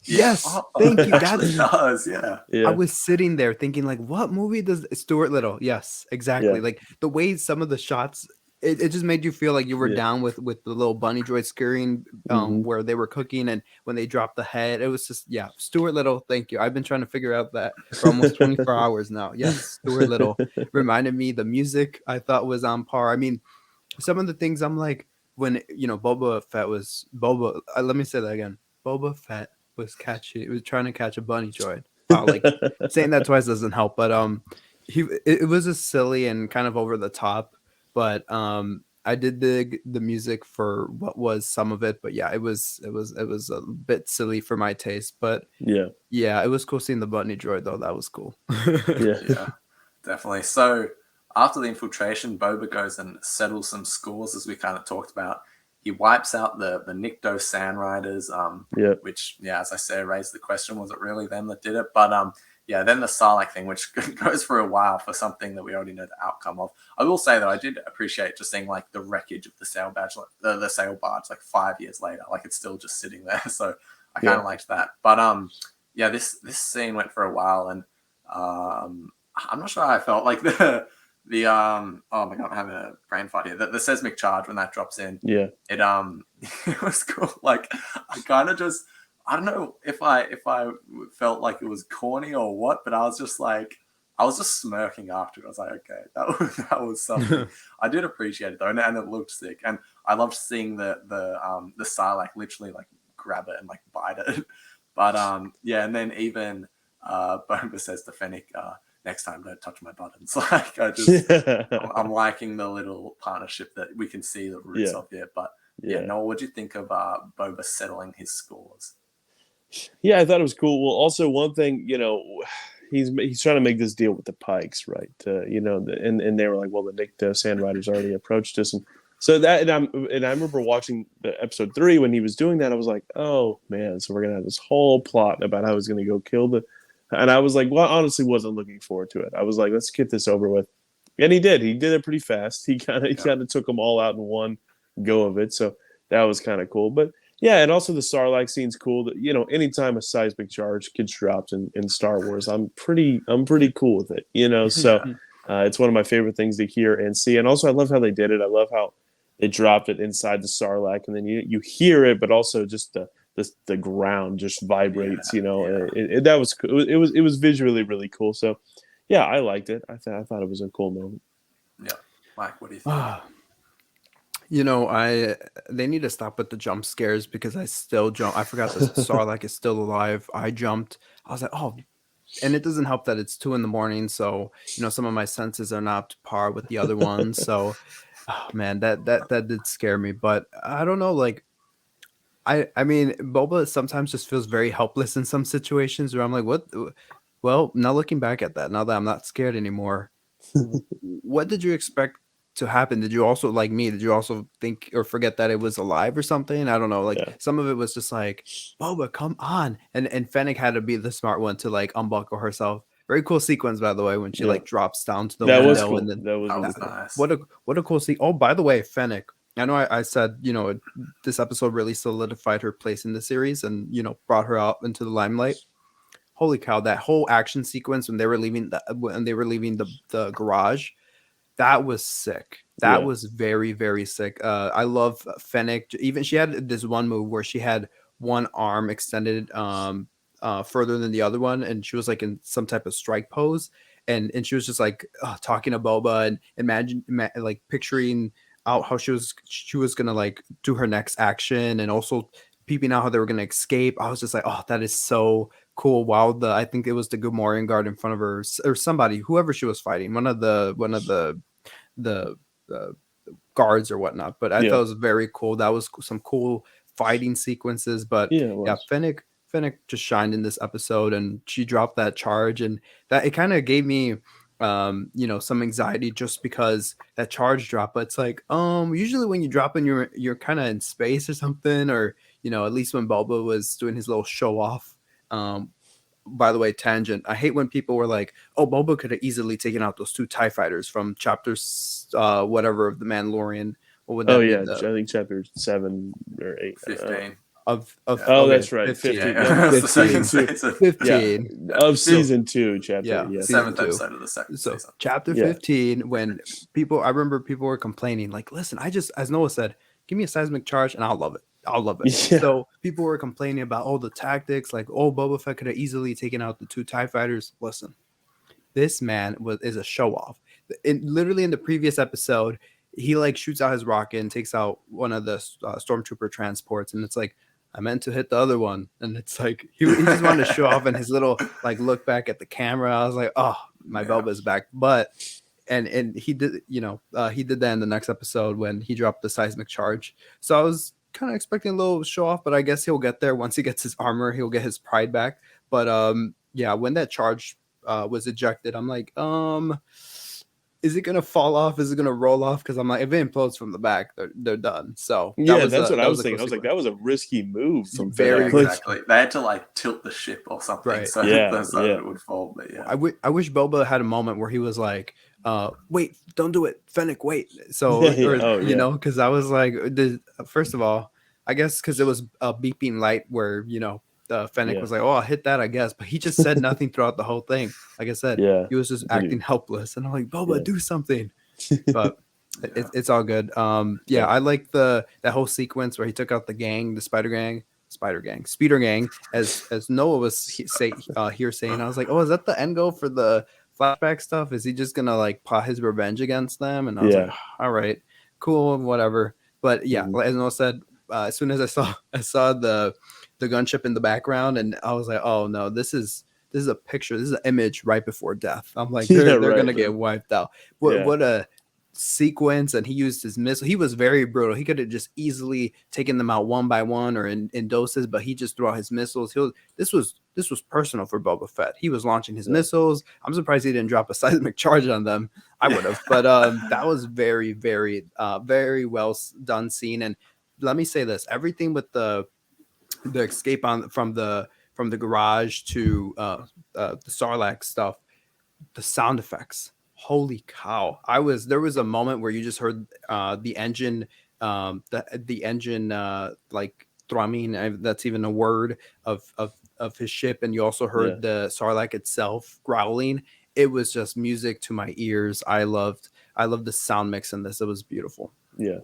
Yes, thank you. Does, I was sitting there thinking, like, what movie does Stuart Little? Yes, exactly. Yeah. Like the way some of the shots, it just made you feel like you were down with the little bunny droid scurrying where they were cooking, and when they dropped the head, it was just Stuart Little. Thank you. I've been trying to figure out that for almost 24 hours now. Yes, Stuart Little reminded me. The music I thought was on par. I mean, some of the things I'm like, when Boba Fett was let me say that again. Boba Fett was trying to catch a bunny droid. Wow, like saying that twice doesn't help, but it was a silly and kind of over the top. But I did dig the music for what was some of it, but yeah, it was a bit silly for my taste. But yeah, it was cool seeing the bunny droid though. That was cool. Yeah, definitely. So after the infiltration, Boba goes and settles some scores, as we kind of talked about. He wipes out the Nikto Sand Riders, which, yeah, as I say, raised the question, was it really them that did it? But yeah, then the Sarlacc thing, which goes for a while for something that we already know the outcome of. I will say, though, I did appreciate just seeing, like, the wreckage of the sail barge, the sail barge, like 5 years later. Like, it's still just sitting there. So I kind of liked that. But yeah, this scene went for a while, and I'm not sure how I felt. Like, oh my god, I'm having a brain fart here. The seismic charge, when that drops in, it it was cool. Like, I kind of just, I don't know if I felt like it was corny or what, but I was just smirking after it. I was like, okay, that was something. I did appreciate it though, and it looked sick, and I loved seeing the Sarlacc literally like grab it and like bite it. But yeah, and then even Boba says to Fennec, next time don't touch my buttons. Like, I'm liking the little partnership that we can see the roots of here. But yeah, Noel, what do you think of Boba settling his scores? Yeah, I thought it was cool. Well, also one thing, he's trying to make this deal with the Pikes, right? And they were like, well, the Sand Riders already approached us, and so that, and I remember watching the episode 3 when he was doing that. I was like, oh man, so we're gonna have this whole plot about how he's gonna go kill the. And I was like, well, I honestly wasn't looking forward to it. I was like, let's get this over with, and he did. He did it pretty fast. He kind of took them all out in one go of it. So that was kind of cool, but. Yeah, and also the Sarlacc scene's cool. That anytime a seismic charge gets dropped in Star Wars, I'm pretty cool with it. So it's one of my favorite things to hear and see. And also, I love how they did it. I love how they dropped it inside the Sarlacc, and then you hear it, but also just the ground just vibrates. That was cool. It was visually really cool. So yeah, I liked it. I thought it was a cool moment. Yeah, Mike, what do you think? They need to stop with the jump scares because I still jump. I forgot the Sarlacc is still alive. I jumped. I was like, oh, and it doesn't help that it's 2 a.m. So, some of my senses are not par with the other ones. So, oh, man, that did scare me. But I don't know. Like, I mean, Boba sometimes just feels very helpless in some situations where I'm like, what? Well, now looking back at that, now that I'm not scared anymore, what did you expect to happen? Did you also, like me, did you also think or forget that it was alive or something? I don't know. Like some of it was just like, Boba, come on. And Fennec had to be the smart one to like unbuckle herself. Very cool sequence, by the way, when she like drops down to the window. Was cool. And then that was nice. What a cool sequence. Oh, by the way, Fennec. I know I said, this episode really solidified her place in the series and, brought her out into the limelight. Holy cow, that whole action sequence when they were leaving the garage, that was sick. That was very, very sick. I love Fennec. Even she had this one move where she had one arm extended further than the other one, and she was like in some type of strike pose, and she was just like talking to Boba and like picturing out how she was gonna like do her next action, and also peeping out how they were gonna escape. I was just like, oh, that is so cool. While I think it was the Gamorrean guard in front of her or somebody, whoever she was fighting, one of the guards or whatnot. But I thought it was very cool. That was some cool fighting sequences. But Fennec just shined in this episode, and she dropped that charge, and that it kind of gave me some anxiety just because that charge drop. But it's like usually when you drop in, you're kind of in space or something, or at least when Boba was doing his little show off. By the way, tangent, I hate when people were like, oh, Boba could have easily taken out those 2 TIE fighters from chapters whatever of the Mandalorian. What would that be? I think chapter 7 or 8 15 that's right, 15 of season 2 chapter 7th episode of the second season. Chapter 15, when I remember people were complaining like, listen, as Noah said, give me a seismic charge and I'll love it. So people were complaining about all the tactics, like, oh, Boba Fett could have easily taken out the 2 TIE fighters. Listen, this man is a show off. Literally in the previous episode, he like shoots out his rocket and takes out one of the stormtrooper transports, and it's like, I meant to hit the other one, and it's like he just wanted to show off, and his little like look back at the camera. I was like, oh, my Boba's back. But and he did, he did that in the next episode when he dropped the seismic charge. So I was kind of expecting a little show off, but I guess he'll get there once he gets his armor. He'll get his pride back. But yeah, when that charge was ejected, I'm like, is it gonna fall off? Is it gonna roll off? Because I'm like, if it implodes from the back, they're done. So that's what I was thinking. I was like, that was a risky move from Very Fennec. Exactly. They had to like tilt the ship or something, Right. so it would fall. But yeah, I wish Boba had a moment where he was like, wait, don't do it, Fennec, wait. So because I was like, first of all, I guess because it was a beeping light where Fennec was like, oh, I'll hit that, I guess, but he just said nothing throughout the whole thing. Like I said, he was just acting helpless, and I'm like, Boba, do something. But it's all good. I like that whole sequence where he took out the gang, the Speeder Gang, as Noah was here saying. I was like, oh, is that the end goal for the flashback stuff? Is he just gonna like plot his revenge against them? And I was like, all right, cool, whatever. But yeah, as Noah said, as soon as I saw the gunship in the background, and I was like, oh no, this is a picture, this is an image right before death. I'm like, they're gonna get wiped out. What a sequence. And he used his missile. He was very brutal. He could have just easily taken them out one by one or in doses, but he just threw out his missiles. This was personal for Boba Fett. He was launching his missiles. I'm surprised he didn't drop a seismic charge on them. I would have, but that was very, very, very well done scene. And let me say this: everything with the escape from the garage to the Sarlacc stuff, the sound effects. Holy cow! There was a moment where you just heard the engine, the engine like thrumming. That's even a word of his ship, and you also heard the Sarlacc itself growling. It was just music to my ears. I loved the sound mix in this. It was beautiful. Yeah,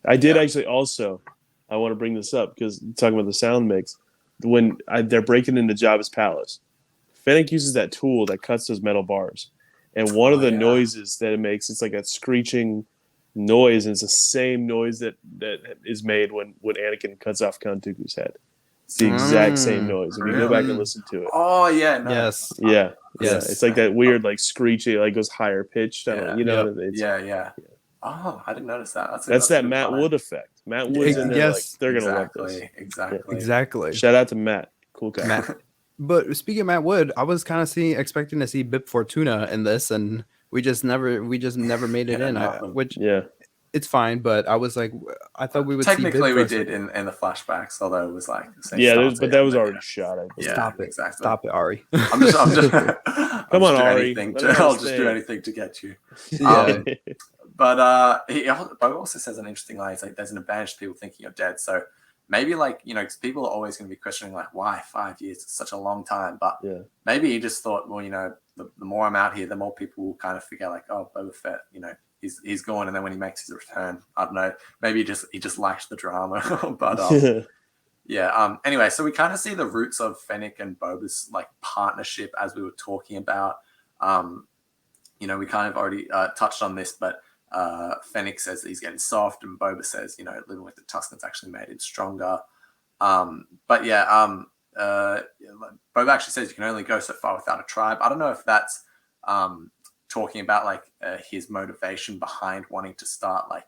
I did actually also. I want to bring this up because talking about the sound mix, when they're breaking into Jabba's palace, Fennec uses that tool that cuts those metal bars. And one of the noises that it makes, it's like that screeching noise, and it's the same noise that is made when Anakin cuts off Count Dooku's head. It's the exact same noise. If you go back and listen to it. Oh yeah, no. Yes. Yeah. It's like that weird like screechy, like goes higher pitched. Yeah. Oh, I didn't notice that. That's that Matt Wood effect. Matt Wood's in there. Yes. Like, they're gonna love this. Exactly. Shout out to Matt. Cool guy. Matt. But speaking of Matt Wood, I was kind of expecting to see Bib Fortuna in this, and we just never made it in. It's fine, but I was like, I thought we would technically see we did in the flashbacks, although it was like but that was already shot. Stop it! Exactly. Stop it, Ari. I'm just come on, Ari. I'll just do anything to get you. But he also says an interesting line. It's like there's an advantage to people thinking you're dead. So maybe because people are always going to be questioning like why 5 years is such a long time. But maybe he just thought, well, the more I'm out here, the more people will kind of figure like, oh, Boba Fett, he's gone, and then when he makes his return, I don't know, maybe he just likes the drama. But anyway, so we kind of see the roots of Fennec and Boba's like partnership as we were talking about. We kind of already touched on this, but Fennec says that he's getting soft, and Boba says, living with the Tuskens actually made him stronger. Boba actually says you can only go so far without a tribe. I don't know if that's talking about like his motivation behind wanting to start like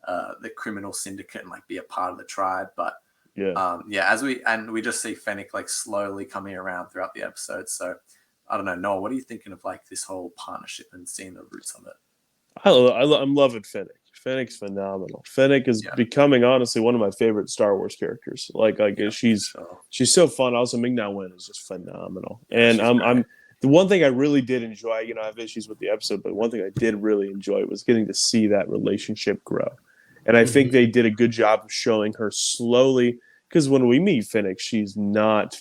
the criminal syndicate and like be a part of the tribe. But as we just see Fennec like slowly coming around throughout the episode. So I don't know, Noah, what are you thinking of like this whole partnership and seeing the roots of it? I'm loving Fennec. Fennec's phenomenal. Fennec is becoming honestly one of my favorite Star Wars characters. She's so fun. Also, Ming-Na Wen is just phenomenal. And I'm the one thing I really did enjoy. I have issues with the episode, but one thing I did really enjoy was getting to see that relationship grow. And I think they did a good job of showing her slowly. Because when we meet Fennec, she's not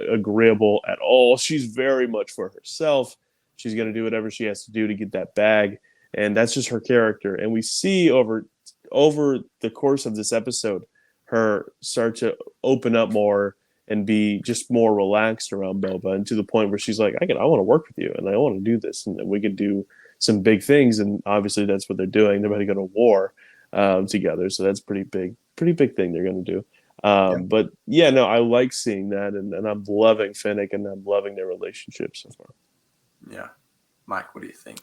agreeable at all. She's very much for herself. She's going to do whatever she has to do to get that bag. And that's just her character. And we see over the course of this episode, her start to open up more and be just more relaxed around Boba, and to the point where she's like, I want to work with you, and I want to do this, and we could do some big things. And obviously that's what they're doing. They're about to go to war together. So that's pretty big thing they're going to do. But I like seeing that, and I'm loving Fennec, and I'm loving their relationship so far. Yeah. Mike, what do you think?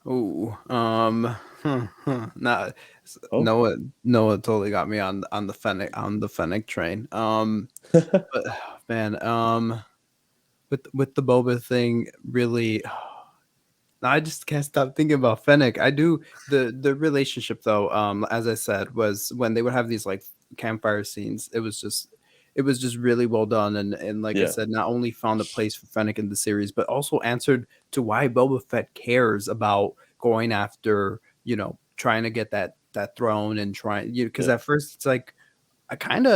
Ooh, nah, Oh. Noah totally got me on the Fennec train. But man, with the Boba thing, really, I just can't stop thinking about Fennec. I do the relationship though. As I said, was when they would have these like campfire scenes. It was just really well done, and like I Yeah. said, not only found a place for Fennec in the series, but also answered to why Boba Fett cares about going after, trying to get that throne and trying, because Yeah. at first it's like, it's kind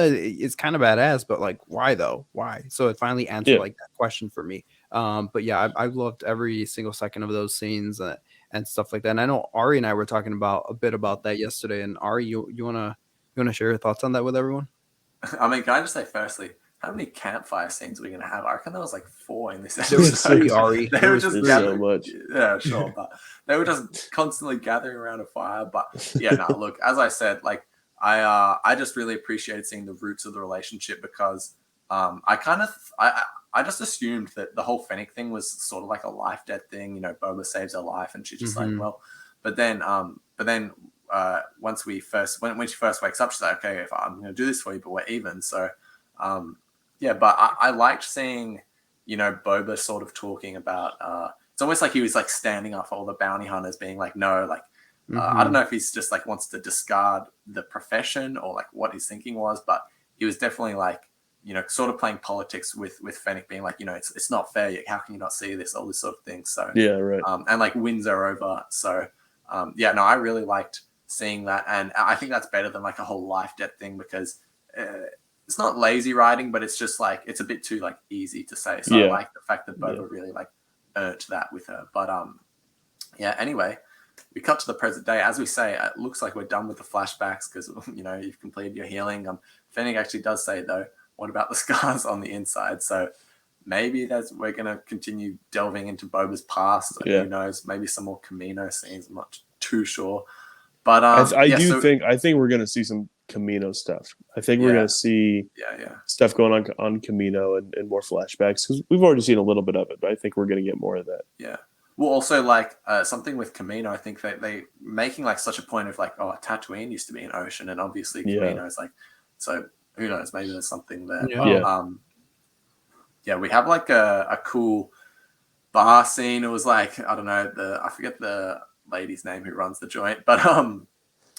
of badass, but like, why though? Why? So it finally answered Yeah. like that question for me. But yeah, I loved every single second of those scenes, and stuff like that. And I know Ari and I were talking about a bit about that yesterday. And Ari, you wanna share your thoughts on that with everyone? I mean, can I just say firstly, how many campfire scenes are we gonna have? I reckon there was like 4 in this There was episode. 3, Ari. They There were was just 3. so gathering. much. Yeah, sure, but they were just constantly gathering around a fire. But yeah, no, look, as I said, like I just really appreciated seeing the roots of the relationship because I just assumed that the whole Fennec thing was sort of like a life death thing. Boba saves her life, and she's just like, well, but then once when she first wakes up, she's like, okay, if I'm going to do this for you, but we're even. So, yeah, but I liked seeing, Boba sort of talking about, it's almost like he was like standing up for all the bounty hunters being like, no, like, I don't know if he's just like wants to discard the profession or like what his thinking was, but he was definitely like, sort of playing politics with Fennec being like, it's not fair. How can you not see this? All this sort of thing. So, Yeah, right. and like wins are over. So, yeah, no, I really liked seeing that. And I think that's better than like a whole life death thing because it's not lazy writing, but it's just like, it's a bit too like easy to say. So I like the fact that Boba really like earned that with her. But yeah, anyway, we cut to the present day. As we say, it looks like we're done with the flashbacks because, you've completed your healing. Fennec actually does say though, what about the scars on the inside? So maybe we're going to continue delving into Boba's past. Yeah. Who knows? Maybe some more Camino scenes. I'm not too sure. But I think we're going to see some Camino stuff. I think we're going to see stuff going on Camino and more flashbacks because we've already seen a little bit of it, but I think we're going to get more of that. Yeah. Well, also like something with Camino, I think they making like such a point of like, oh, Tatooine used to be an ocean, and obviously Camino is like, so who knows? Maybe there's something there. Yeah. But, yeah, we have like a cool bar scene. It was like, I don't know, I forget the lady's name who runs the joint, but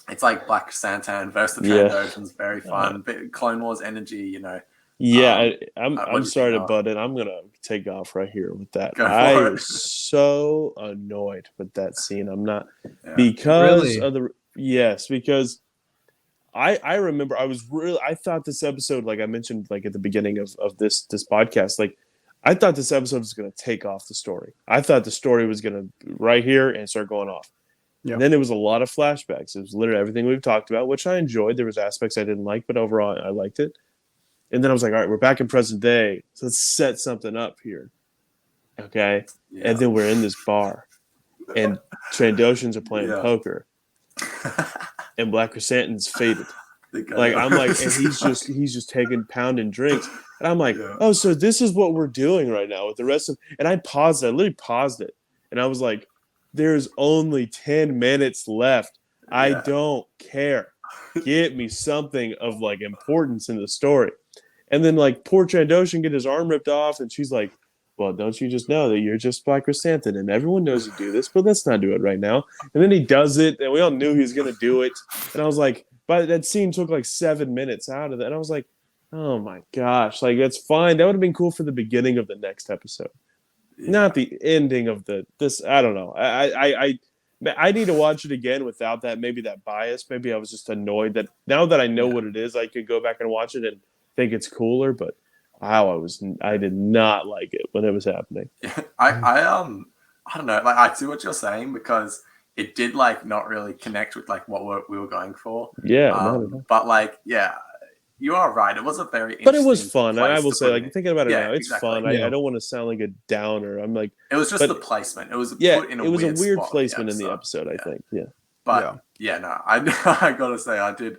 it's like Black Santan versus the Trandoshans. Very fun. Bit Clone Wars energy, Yeah, I'm what do you sorry to think, butt in. I'm gonna take off right here with that. Go for I it. was so annoyed with that scene. I'm not Really? because I remember I thought this episode, like I mentioned, like at the beginning of this podcast, like I thought this episode was gonna take off the story. I thought the story was gonna right here and start going off. Yeah. And then it was a lot of flashbacks. It was literally everything we've talked about, which I enjoyed. There was aspects I didn't like, but overall I liked it. And then I was like, all right, we're back in present day. So let's set something up here. Okay. Yeah. And then we're in this bar. And Trandoshans are playing poker. And Black Chrysanthemum's faded. Like I'm like, and he's just pounding drinks. And I'm like, oh, so this is what we're doing right now with the rest of, and I literally paused it. And I was like, there's only 10 minutes left. I don't care. Get me something of like importance in the story. And then like poor Trandoshan get his arm ripped off, and she's like, well, don't you just know that you're just Black Chrysanthemum and everyone knows you do this, but let's not do it right now. And then he does it, and we all knew he was gonna do it. And I was like, but that scene took like 7 minutes out of it. And I was like, oh my gosh, like that's fine. That would have been cool for the beginning of the next episode. Not the ending of this. I don't know. I need to watch it again without that, maybe that bias. Maybe I was just annoyed that now that I know what it is, I could go back and watch it and think it's cooler. But I did not like it when it was happening. I don't know. Like I see what you're saying because it did like not really connect with like what we were going for. Yeah, but like you are right. It was a very but it was fun. I will say, like thinking about it now, it's exactly. fun. I don't want to sound like a downer. I'm like, it was just the placement. It was put in a weird spot placement in the episode. I think, But no, I gotta say, I did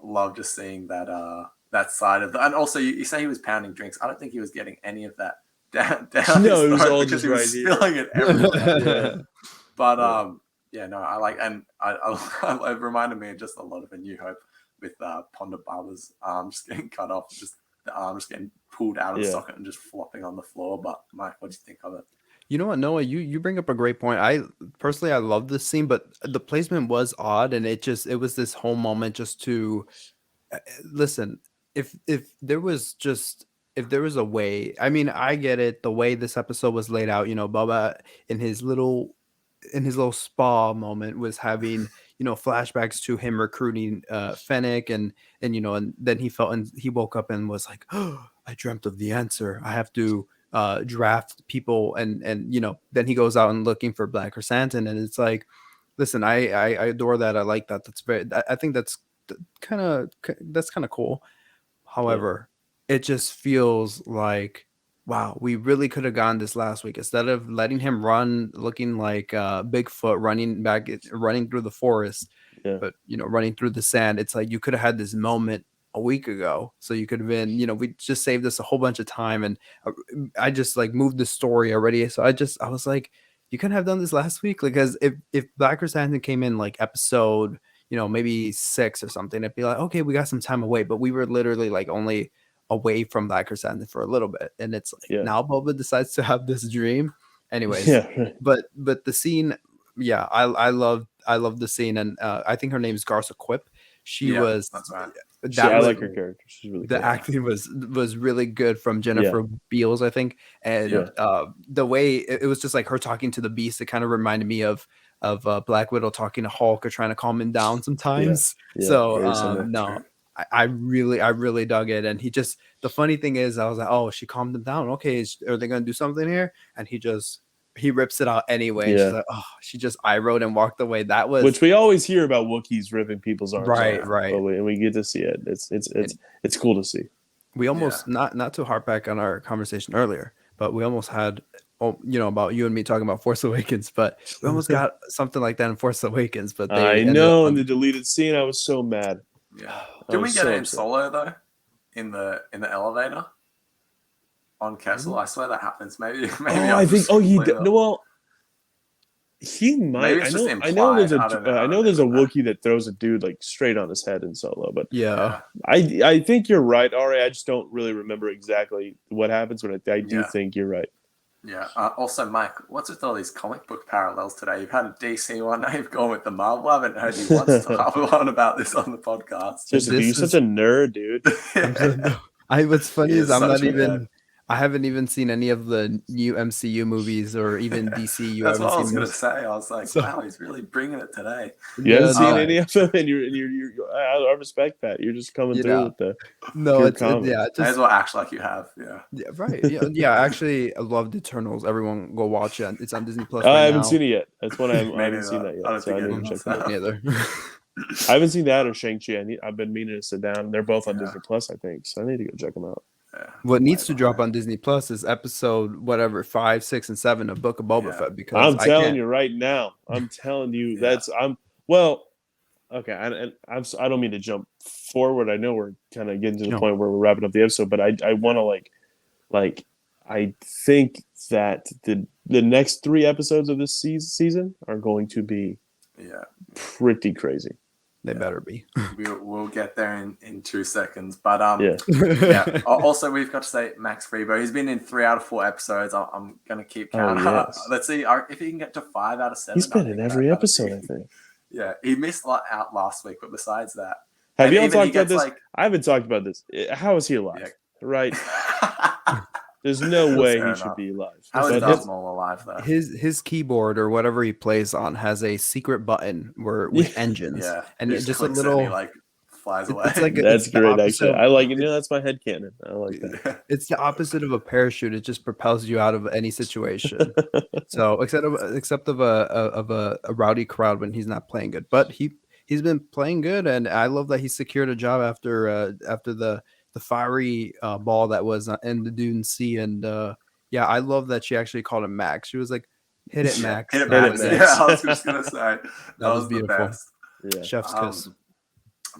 love just seeing that side of and also you say he was pounding drinks. I don't think he was getting any of that down. No, it was all because just he was spilling it everywhere. But Yeah, no, I like, and it reminded me of just a lot of A New Hope with Ponda Baba's arm just getting cut off, just the arm just getting pulled out of the socket and just flopping on the floor. But Mike, what do you think of it? You know what, Noah? You bring up a great point. I personally I love this scene, but the placement was odd, and it was this whole moment just to listen. If there was a way, I mean, I get it. The way this episode was laid out, Bubba in his little spa moment was having flashbacks to him recruiting Fennec and and then he woke up and was like, oh, I dreamt of the answer. I have to draft people and then he goes out and looking for Black Chrysanthemum, and it's like, listen, I adore that. I like that. I think that's kind of cool. However, it just feels like, wow, we really could have gone this last week instead of letting him run looking like Bigfoot running through the forest, but running through the sand. It's like you could have had this moment a week ago, so you could have been, we just saved us a whole bunch of time, and I just like moved the story already. So I was like, you couldn't have done this last week, because if Black Chrysanthemum came in like episode, maybe 6 or something, it'd be like, okay, we got some time away, but we were literally like only away from Black Chrysanthemum for a little bit, and it's like now Boba decides to have this dream. Anyways, but the scene, I love the scene, and I think her name is Garza Quip. She was that's right. I like her character. She's really the acting was really good from Jennifer Beals, I think, and the way it was just like her talking to the Beast. It kind of reminded me of Black Widow talking to Hulk or trying to calm him down sometimes. So no. I really dug it, and the funny thing is, I was like, oh, she calmed him down. Okay, are they gonna do something here? And he rips it out anyway. And she's like, oh, she just eye rolled and walked away. That was, which we always hear about Wookiees ripping people's arms right, off, right, and we get to see it. It's cool to see. We almost not to harp back on our conversation earlier, but we almost had about you and me talking about Force Awakens, but we almost got something like that in Force Awakens. But I know in the deleted scene, I was so mad. Yeah. Did we get it in Solo though? In the elevator on Kessel? I swear that happens. Maybe. I think. Oh, he did. No, well, he might. I know there's a Wookiee that throws a dude like straight on his head in Solo, but I think you're right, Ari. I just don't really remember exactly what happens, but I do think you're right. Yeah. Also, Mike, what's with all these comic book parallels today? You've had a DC one, now you've gone with the Marvel. I haven't heard you once talk on about this on the podcast. You're such a nerd, dude. What's funny is I haven't even seen any of the new MCU movies or even DC. That's what I was going to say. I was like, wow, he's really bringing it today. You haven't seen any of them, and I respect that. You're just coming through with the as well act like you have. Yeah, right. Yeah. Actually, I loved Eternals. Everyone go watch it. It's on Disney Plus. I haven't seen it yet. That's one I haven't seen that yet. I need to check that out. Either. I haven't seen that or Shang-Chi. I've been meaning to sit down. They're both on Disney Plus, I think, so I need to go check them out. What needs to drop on Disney Plus is episode 5, 6, and 7 of Book of Boba Fett. Because I'm telling you right now, okay. I don't mean to jump forward. I know we're kind of getting to the point where we're wrapping up the episode, but I want to I think that the next 3 episodes of this season are going to be pretty crazy. They better be. We'll get there in 2 seconds. But also, we've got to say Max Freebo. He's been in 3 out of 4 episodes. I'm going to keep counting. Let's see if he can get to 5 out of 7. He's been in every episode, I think. Yeah, he missed out last week, but besides that, have you all talked about this? I haven't talked about this. How is he alive? Yeah. Right. There's no way he should be alive. How is Darth Maul alive though? His keyboard or whatever he plays on has a secret button with engines. Yeah, and it's just a little flies away. That's great, actually. I like it. That's my headcanon. I like that. It's the opposite of a parachute. It just propels you out of any situation. So except of a rowdy crowd when he's not playing good, but he's been playing good, and I love that he secured a job after the fiery ball that was in the Dune Sea, and I love that she actually called him Max. She was like, "Hit it, Max." Hit it, Max. Yeah, I was just gonna say that was beautiful. The best. Yeah. Chef's kiss.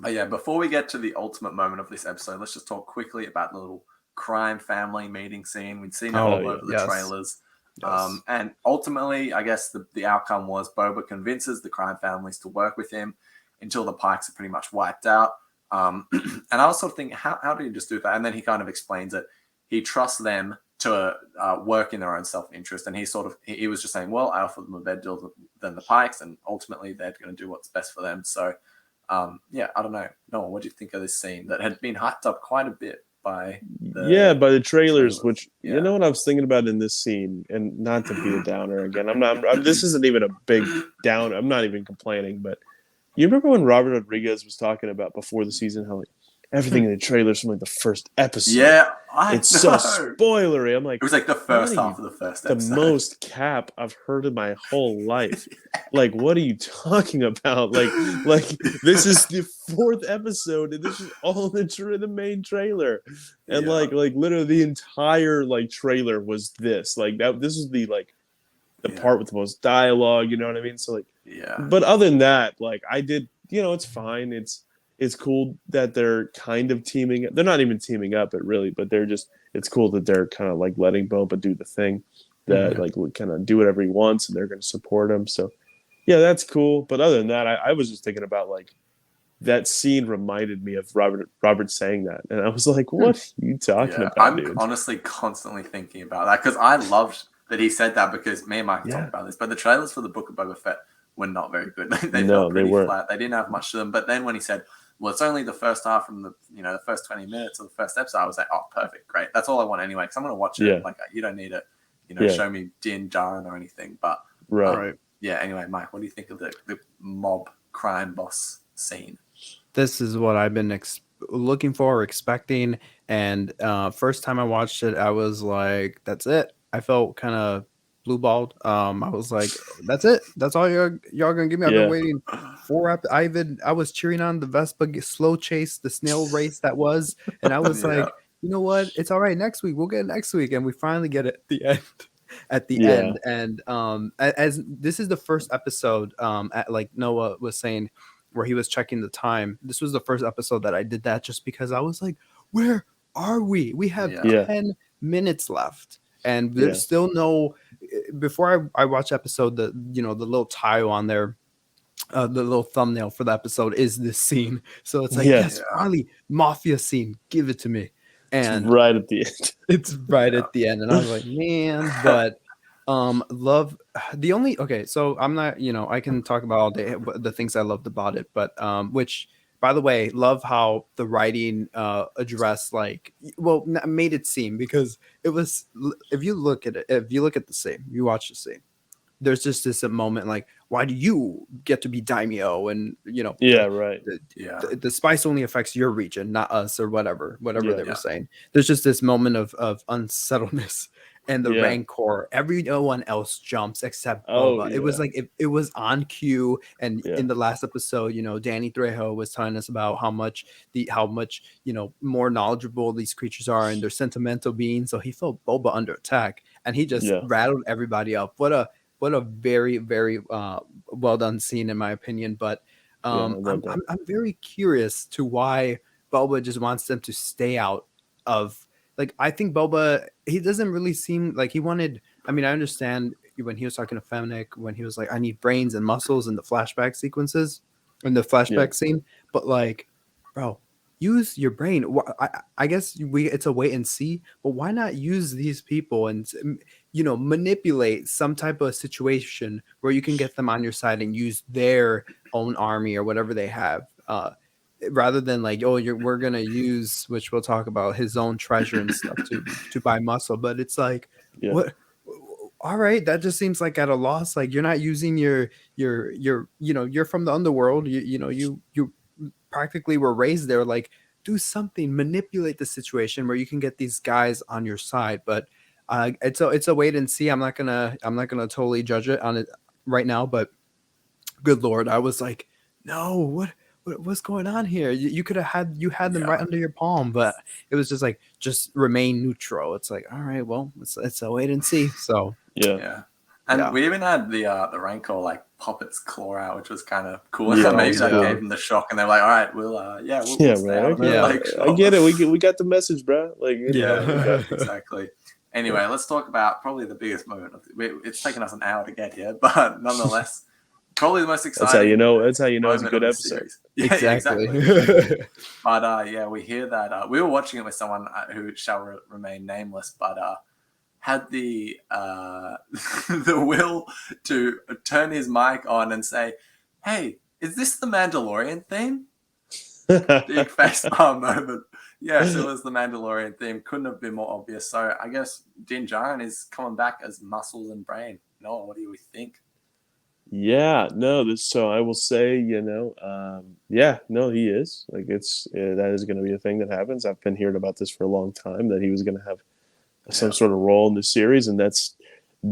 But before we get to the ultimate moment of this episode, let's just talk quickly about the little crime family meeting scene. We'd seen it all over the trailers. Yes. And ultimately, I guess the outcome was Boba convinces the crime families to work with him until the Pikes are pretty much wiped out. And I was sort of thinking, how did he just do that? And then he kind of explains it. He trusts them to work in their own self-interest. And he was just saying, well, I offer them a better deal than the Pikes, and ultimately they're going to do what's best for them. So, I don't know. Noah, what do you think of this scene that had been hyped up quite a bit by the trailers, which Yeah. you know what I was thinking about in this scene, and not to be a downer again. This isn't even a big down. I'm not even complaining, but you remember when Robert Rodriguez was talking about before the season how like everything in the trailers from like the first episode. Yeah, it's so spoilery. I'm like, it was like the first half of the first episode. The most cap I've heard in my whole life. Like, what are you talking about? Like this is the 4th episode, and this is all the main trailer. And like literally the entire like trailer was this. Like that. This was the part with the most dialogue. You know what I mean? So like, But other than that, like I did, it's fine. It's cool that they're kind of teaming. They're not even teaming up, but they're just. It's cool that they're kind of like letting Boba do the thing that like would kind of do whatever he wants, and they're going to support him. So, yeah, that's cool. But other than that, I was just thinking about like that scene reminded me of Robert saying that, and I was like, "What are you talking about, dude?" I'm honestly constantly thinking about that because I loved that he said that because me and Mike talked about this. But the trailers for the Book of Boba Fett were not very good. They felt pretty flat. They didn't have much to them. But then when he said, well, it's only the first half from the first 20 minutes of the first episode, I was like, oh, perfect, great. That's all I want anyway, because I'm going to watch it. Yeah. Like, you don't need to, show me Djarin or anything. But anyway, Mike, what do you think of the mob crime boss scene? This is what I've been looking for, expecting, and first time I watched it, I was like, that's it. I felt kind of blue-balled. I was like, that's it. That's all y'all gonna give me. I've been waiting 4 episodes. I was cheering on the Vespa slow chase, the snail race that was, and I was like, you know what? It's all right. Next week we'll get it next week, and we finally get it at the end. And as this is the first episode, like Noah was saying, where he was checking the time. This was the first episode that I did that just because I was like, where are we? We have 10 minutes left. And there's still no. Before I watch episode, the little tile on there, the little thumbnail for the episode is this scene. So it's like, yes, finally, mafia scene, give it to me. And it's right at the end. It's right at the end, and I was like, man, but love the only So I'm not, I can talk about all day the things I loved about it, but which. By the way, love how the writing addressed made it seem, because it was, if you look at the scene, you watch the scene, there's just this moment like, why do you get to be daimyo? And the spice only affects your region, not us, or whatever they were saying. There's just this moment of unsettledness. And the Rancor, everyone else jumps except Boba. It was like it was on cue. And in the last episode, Danny Trejo was telling us about how much more knowledgeable these creatures are, and they're sentimental beings. So he felt Boba under attack, and he just rattled everybody up. What a very, very well done scene, in my opinion. But I'm very curious to why Boba just wants them to stay out of. Like, I think Boba, he doesn't really seem like he wanted. I mean, I understand when he was talking to Fennec, when he was like, I need brains and muscles in the flashback sequences, in the flashback scene. But like, bro, use your brain. I guess it's a wait and see, but why not use these people and, manipulate some type of situation where you can get them on your side and use their own army or whatever they have. Rather than like, we're gonna use, which we'll talk about, his own treasure and stuff to buy muscle. But it's like, what? All right, that just seems like at a loss. Like, you're not using your you're from the underworld. You practically were raised there. Like, do something, manipulate the situation where you can get these guys on your side. But it's a wait and see. I'm not gonna totally judge it on it right now. But good Lord, I was like, no, what's going on here? You could have had them right under your palm, but it was just like, just remain neutral. It's like, all right, well, it's a wait and see. So and we even had the Rancor like pop its claw out, which was kind of cool. Maybe that gave them the shock, and they're like, all right, we'll stay out. I get it. We got the message, bro. Like, exactly. Anyway, let's talk about probably the biggest moment. It's taken us an hour to get here, but nonetheless, probably the most exciting. That's how you know. That's how you know it's a moment good of the episode. series. Yeah, Exactly. exactly. But yeah, we hear that we were watching it with someone who shall remain nameless, but had the the will to turn his mic on and say, "Hey, is this the Mandalorian theme?" Big face palm moment. Yes, it was the Mandalorian theme. Couldn't have been more obvious. So I guess Din Djarin is coming back as muscles and brain. Noah, what do we think? Yeah, no. So I will say, yeah, no, he is. Like that is going to be a thing that happens. I've been hearing about this for a long time that he was going to have some sort of role in the series, and that's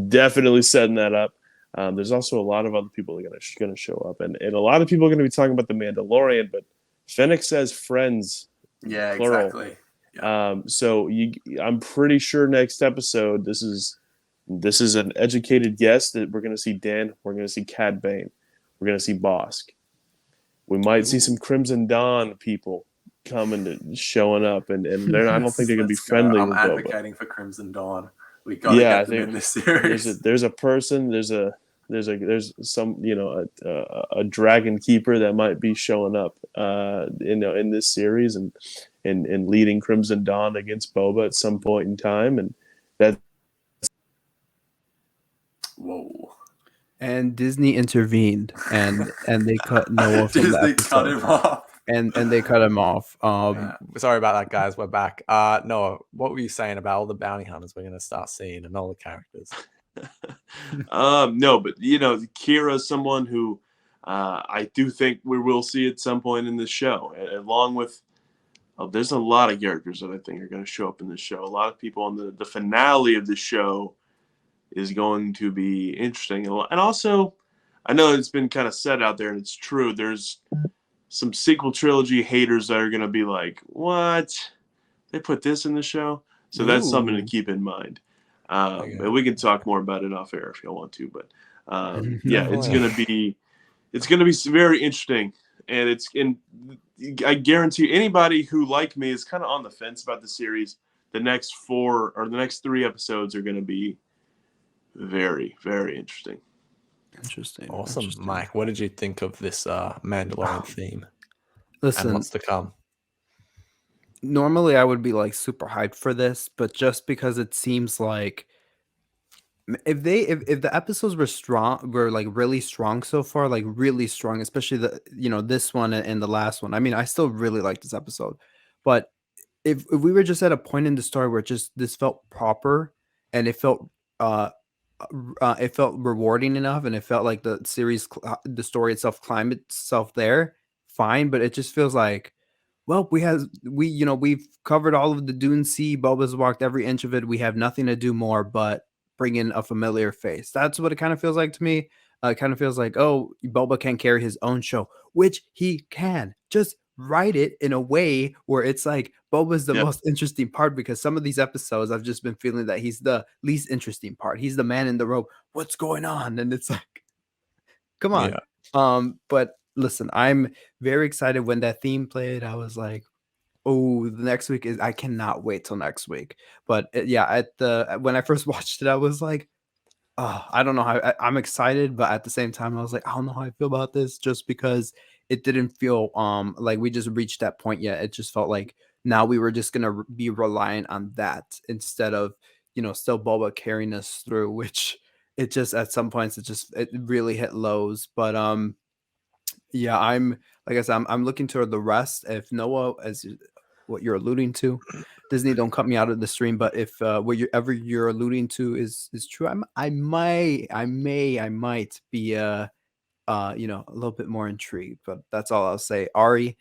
definitely setting that up. There's also a lot of other people that are going to show up, and a lot of people are going to be talking about the Mandalorian, but Fennec says friends. Yeah, plural. exactly. Yeah. So I'm pretty sure next episode this is an educated guess that we're going to see Dan, we're going to see Cad Bane, we're going to see Bosk. We might see some Crimson Dawn people coming to showing up, and they're I don't think they're going to be friendly I'm with advocating Boba. for Crimson Dawn. We got to get them in this series. There's a person, there's some a dragon keeper that might be showing up in this series and leading Crimson Dawn against Boba at some point in time, and that. Whoa. And Disney intervened, and they cut Noah from the Disney episode. cut him off. And they cut him off. Sorry about that, guys. We're back. Noah, what were you saying about all the bounty hunters we're going to start seeing and all the characters? No, but Kira is someone who I do think we will see at some point in this show, along with. There's a lot of characters that I think are going to show up in this show. A lot of people on the finale of the show is going to be interesting. And also, I know it's been kind of said out there, and it's true. There's some sequel trilogy haters that are going to be like, what? They put this in the show? So that's something to keep in mind. And we can talk more about it off air if you want to. But yeah, it's going to be very interesting. And I guarantee anybody who, like me, is kind of on the fence about the series, the next 3 episodes are going to be very, very interesting. Awesome. Mike, what did you think of this Mandalorian theme? Listen, and what's to come? Normally I would be like super hyped for this, but just because it seems like if the episodes were like really strong so far, like really strong, especially this one and the last one. I mean, I still really like this episode, but if we were just at a point in the story where this felt proper and it felt rewarding enough, and it felt like the story itself climbed itself there, fine. But it just feels like, well, we've covered all of the Dune Sea. Boba's walked every inch of it. We have nothing to do more but bring in a familiar face. That's what it kind of feels like to me. It kind of feels like, oh, Boba can carry his own show, which he can. Just write it in a way where it's like Boba's the most interesting part, because some of these episodes I've just been feeling that he's the least interesting part. He's the man in the robe. What's going on? And it's like, come on. Yeah. But listen, I'm very excited when that theme played. I was like, oh, the next week I cannot wait till next week. But yeah, when I first watched it, I was like, oh, I don't know how I'm excited, but at the same time, I was like, I don't know how I feel about this, just because it didn't feel like we just reached that point yet. It just felt like now we were just gonna be reliant on that instead of still Boba carrying us through, which it just at some points it really hit lows. But yeah, I'm looking toward the rest. If Noah, as what you're alluding to, Disney, don't cut me out of the stream, but if whatever you're alluding to is true, I might be a little bit more intrigued. But that's all I'll say. Ari,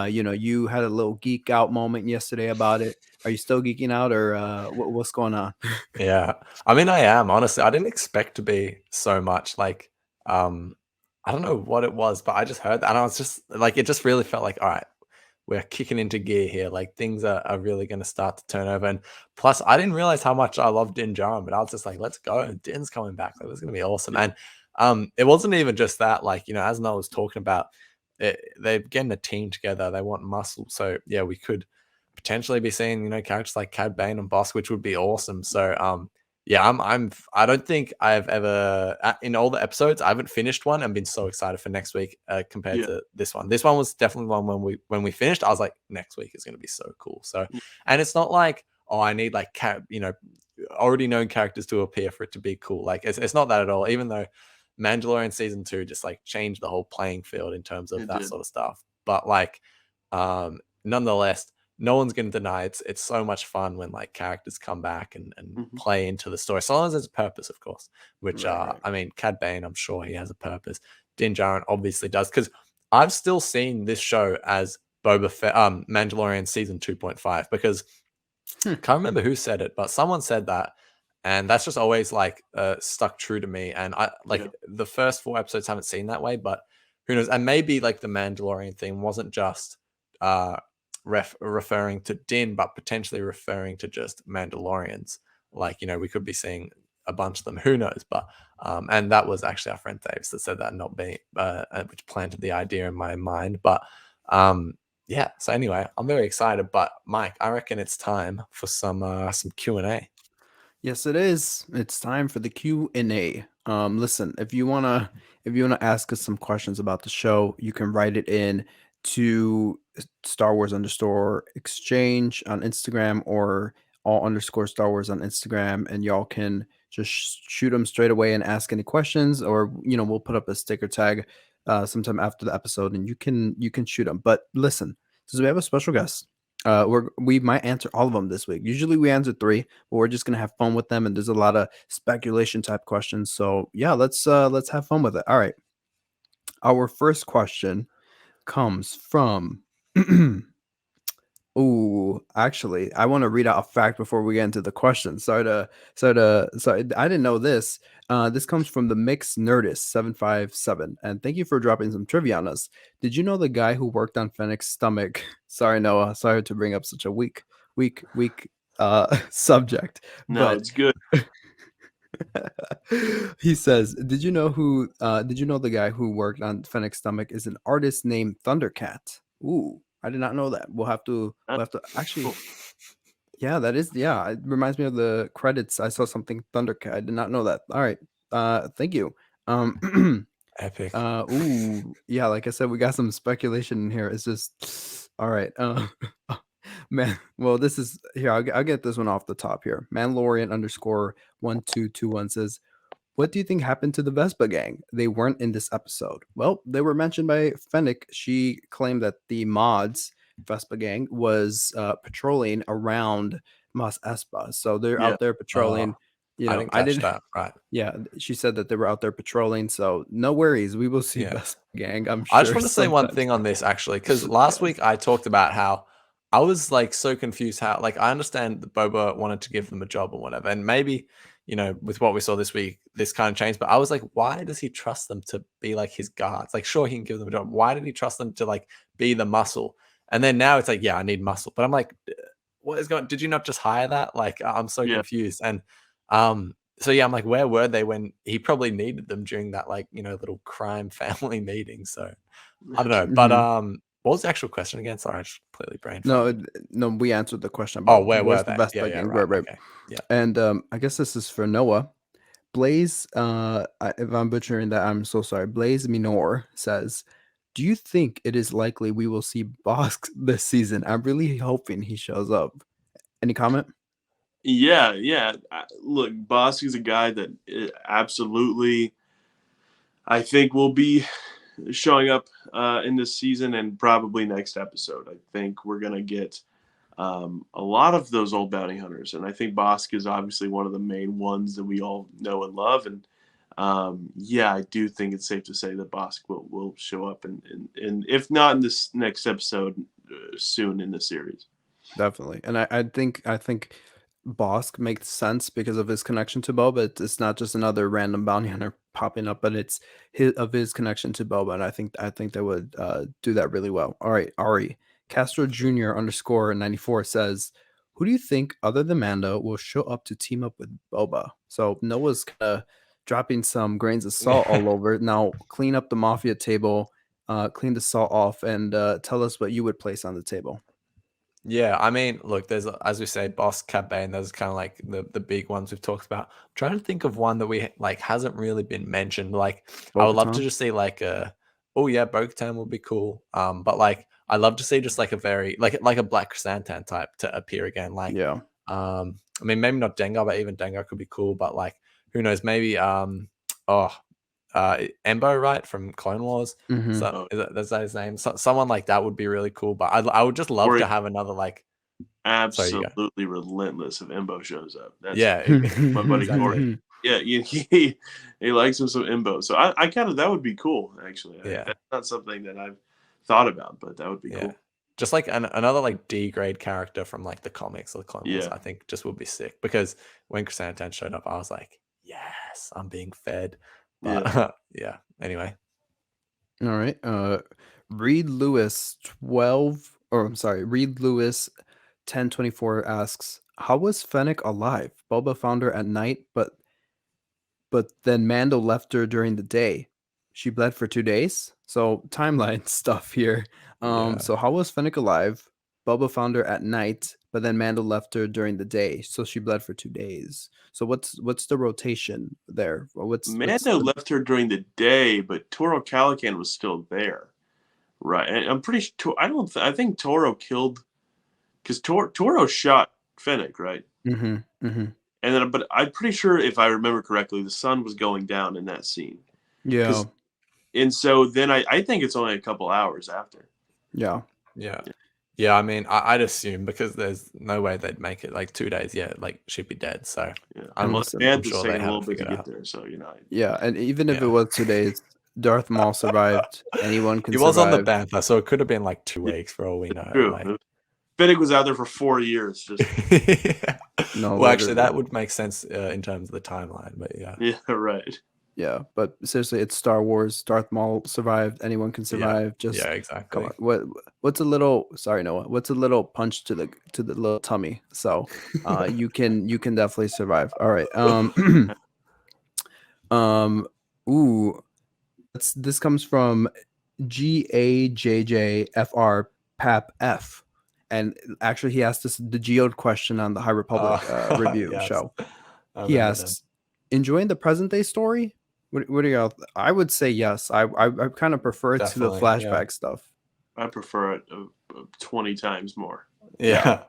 you had a little geek out moment yesterday about it. Are you still geeking out, or what's going on? Yeah, I mean, I am, honestly. I didn't expect to be so much like I don't know what it was, but I just heard that and I was just like, it just really felt like, all right, we're kicking into gear here. Like things are really going to start to turn over. And plus, I didn't realize how much I loved Din Djarin, but I was just like, let's go. Din's coming back. Like, this is going to be awesome. And it wasn't even just that. Like, as Noah was talking about, they're getting a team together. They want muscle. So, yeah, we could potentially be seeing, you know, characters like Cad Bane and Bosk, which would be awesome. So yeah, I don't think I've ever in all the episodes I haven't finished one and been so excited for next week compared to this one. This one was definitely one when we finished, I was like, next week is going to be so cool. So, and it's not like, oh, I need like you know, already known characters to appear for it to be cool. Like it's not that at all. Even though Mandalorian season 2 just like changed the whole playing field in terms of that sort of stuff, but like nonetheless, no one's going to deny it's so much fun when like characters come back and play into the story, so long as there's a purpose, of course, which I mean, Cad Bane, I'm sure he has a purpose. Din Djarin obviously does, because I've still seen this show as Boba Fett, Mandalorian season 2.5, because I can't remember who said it, but someone said that, and that's just always like stuck true to me. And I like the first 4 episodes haven't seen that way, but who knows? And maybe like the Mandalorian thing wasn't just referring to Din, but potentially referring to just Mandalorians. Like, you know, we could be seeing a bunch of them, who knows? But and that was actually our friend Daves that said that, not me, which planted the idea in my mind. But yeah, so anyway, I'm very excited. But Mike, I reckon it's time for some Q&A. Yes, it is. It's time for the Q&A. Listen, if you wanna ask us some questions about the show, you can write it in to Star Wars _exchange on Instagram, or all_Star Wars on Instagram, and y'all can just shoot them straight away and ask any questions, or you know, we'll put up a sticker tag sometime after the episode, and you can shoot them. But listen, since we have a special guest, we might answer all of them this week. Usually we answer 3, but we're just gonna have fun with them, and there's a lot of speculation type questions. So yeah, let's have fun with it. All right. Our first question comes from oh, actually, I want to read out a fact before we get into the question. Sorry, I didn't know this. This comes from the Mixed Nerdist 757, and thank you for dropping some trivia on us. Did you know the guy who worked on Fennec's stomach? Sorry, Noah. Sorry to bring up such a weak subject. No, but it's good. he says, "Did you know the guy who worked on Fennec's stomach is an artist named Thundercat?" Ooh, I did not know that. We'll have to actually. Yeah, that is. Yeah, it reminds me of the credits. I saw something Thundercat. I did not know that. All right. Thank you. Epic. Ooh, yeah. Like I said, we got some speculation in here. It's just all right. Man, well, this is here. I'll get this one off the top here. Mandalorian _1221 says, "What do you think happened to the Vespa gang? They weren't in this episode." Well, they were mentioned by Fennec. She claimed that the mods Vespa gang was patrolling around Mos Espa, so they're out there patrolling. You know, I didn't catch that. Right? Yeah, she said that they were out there patrolling. So no worries, we will see Vespa gang. I'm sure. I just want to say one thing on this actually, because last week I talked about how I was like so confused. How, like, I understand that Boba wanted to give them a job or whatever, and maybe, you know, with what we saw this week, this kind of changed. But I was like, why does he trust them to be like his guards? Like, sure, he can give them a job. Why did he trust them to like be the muscle? And then now it's like, yeah, I need muscle. But I'm like, what is going? Did you not just hire that? Like, I'm so confused. And so yeah, I'm like, where were they when he probably needed them during that, like, you know, little crime family meeting? So I don't know. But what was the actual question again? Sorry, I just completely brain. No, we answered the question about where were the they? Vespa gang. Right. Right. Okay. Yeah. And I guess this is for Noah. Blaze, if I'm butchering that, I'm so sorry. Blaze Minor says, "Do you think it is likely we will see Bosk this season? I'm really hoping he shows up." Any comment? Yeah. Look, Bosk is a guy that absolutely, I think, will be showing up in this season and probably next episode. I think we're gonna get a lot of those old bounty hunters, and I think Bosk is obviously one of the main ones that we all know and love. And yeah, I do think it's safe to say that Bosk will show up, and if not in this next episode, soon in the series. Definitely, and I think Bosk makes sense because of his connection to Boba. It's not just another random bounty hunter popping up, but it's his connection to Boba, and I think they would do that really well. All right, Ari Castro Jr. _94 says, "Who do you think other than Mando will show up to team up with Boba?" So Noah's kind of dropping some grains of salt all over. Now clean up the mafia table, clean the salt off, and tell us what you would place on the table. Yeah, I mean, look, there's as we say, Boss, Cad Bane. Those are kind of like the big ones we've talked about. I'm trying to think of one that we like hasn't really been mentioned. Like, I would love to Bo-Katan? just see like oh yeah, Bo-Katan would be cool. But like, I love to see just like a very like a Black Chrysanthemum type to appear again. Like, Yeah. I mean, maybe not Dengar, but even Dengar could be cool. But like, who knows? Maybe Embo, right, from Clone Wars. Mhm. So is that his name? Someone like that would be really cool. But I would just love Or to have another like. Sorry, you go. absolutely relentless if Imbo shows up. That's Yeah, my buddy exactly. Corey. Yeah, he likes him some Imbo. So I kind of that would be cool actually. Yeah. That's not something that I've thought about, but that would be Yeah. cool. Just like another like D grade character from like the comics or the Clone Wars, Yeah. I think just would be sick. Because when Chrysanthemum showed up, I was like, yes, I'm being fed. But yeah. Anyway. All right. Reed Lewis 12, or I'm sorry, Reed Lewis 1024 asks, how was Fennec alive? Boba found her at night, but then Mando left her during the day. She bled for 2 days. So timeline stuff here. Yeah. So how was Fennec alive? Boba found her at night, but then Mando left her during the day. So she bled for 2 days. So what's the rotation there? Mando left her during the day, but Toro Calican was still there, right? And I'm pretty sure. I think Toro killed because Toro shot Fennec, right? Mm-hmm. Mm-hmm. And then, but I'm pretty sure if I remember correctly, the sun was going down in that scene. Yeah. And so then I think it's only a couple hours after. Yeah. Yeah. Yeah, I mean, I'd assume because there's no way they'd make it like 2 days. Yeah, like she'd be dead. So Yeah, I'm Unless- sure taking they a little haven't bit to figured get out. there. So Yeah, and even if it Yeah. was 2 days, Darth Maul survived. Anyone can He was on the survive. Bantha, so it could have been like 2 weeks for all we know. True. Like, Fennec was out there for 4 years. Just No, well, actually, literally. that would make sense in terms of the timeline. But yeah, yeah, right. Yeah, but seriously, it's Star Wars. Darth Maul survived. Anyone can survive. Just yeah, exactly. come on. What's a little? Sorry, Noah. What's a little punch to the little tummy? So, you can definitely survive. All right. Ooh, this comes from GAJJFR Pap F, and actually he asked us the geode question on the High Republic review Yes. show. I He remember asks, enjoying the present day story? What are y'all? I would say yes. I kind of prefer it to the Definitely, yeah. flashback stuff. I prefer it 20 times more. them. Yeah.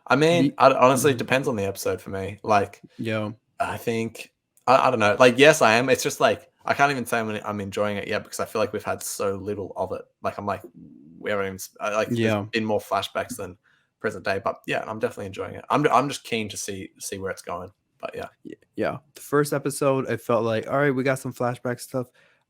I mean, honestly, it Mhm. depends on the episode for me. Like, Yeah. I think I don't know. Like, yes, I am. It's just like I can't even say I'm enjoying it yet because I feel like we've had so little of it. Like, I'm like we haven't even like Yeah. there's been more flashbacks than present day. But yeah, I'm definitely enjoying it. I'm just keen to see where it's going. But yeah. Yeah. The first episode, I felt like, all right, we got some flashback stuff.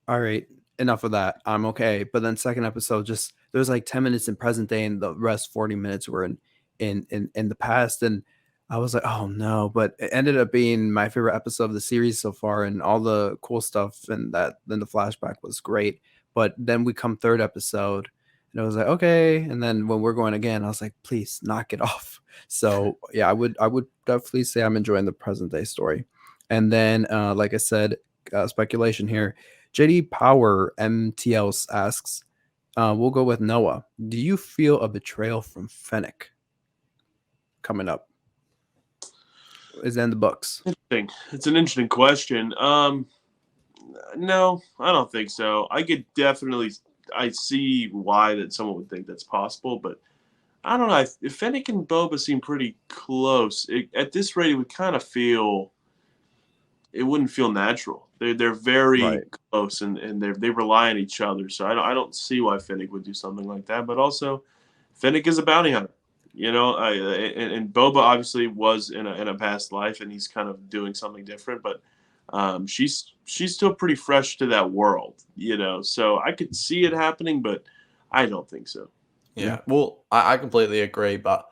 All right, enough of that. I'm okay. But then second episode, just there's like 10 minutes in present day, and the rest 40 minutes were in the past. And I was like, oh no. But it ended up being my favorite episode of the series so far, and all the cool stuff. And then the flashback was great. But then we come third episode, and I was like, okay. And then when we're going again, I was like, please knock it off. So yeah, I would definitely say I'm enjoying the present day story. And then, like I said, speculation here. JD Power MTL asks, we'll go with Noah. Do you feel a betrayal from Fennec coming up? Is in the books. Interesting. It's an interesting question. No, I don't think so. I see why that someone would think that's possible, but I don't know. If Fennec and Boba seem pretty close, at this rate, it would kind of feel. It wouldn't feel natural. They're very Right. close, and they rely on each other. So I don't see why Fennec would do something like that. But also, Fennec is a bounty hunter, and Boba obviously was in a past life, and he's kind of doing something different. But she's still pretty fresh to that world, So I could see it happening, but I don't think so. Yeah. Well, I completely agree. But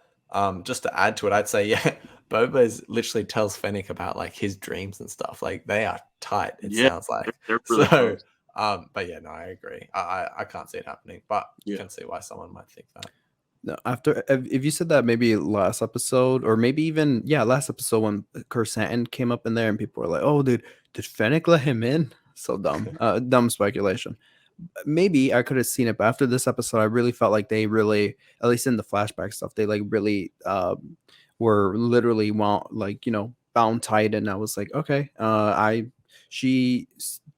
just to add to it, I'd say, yeah, Boba literally tells Fennec about like his dreams and stuff. Like they are tight, it sounds like. They're really So, close. but yeah, no, I agree. I can't see it happening, but you Yeah. can see why someone might think that. No, after if you said that maybe last episode, or maybe even last episode when Chrysanthemum came up in there and people were like, oh dude, did Fennec let him in? So dumb. Dumb speculation. maybe I could have seen it, but after this episode, I really felt like they really, at least in the flashback stuff, they like really were literally bound tight, and I was like, okay, she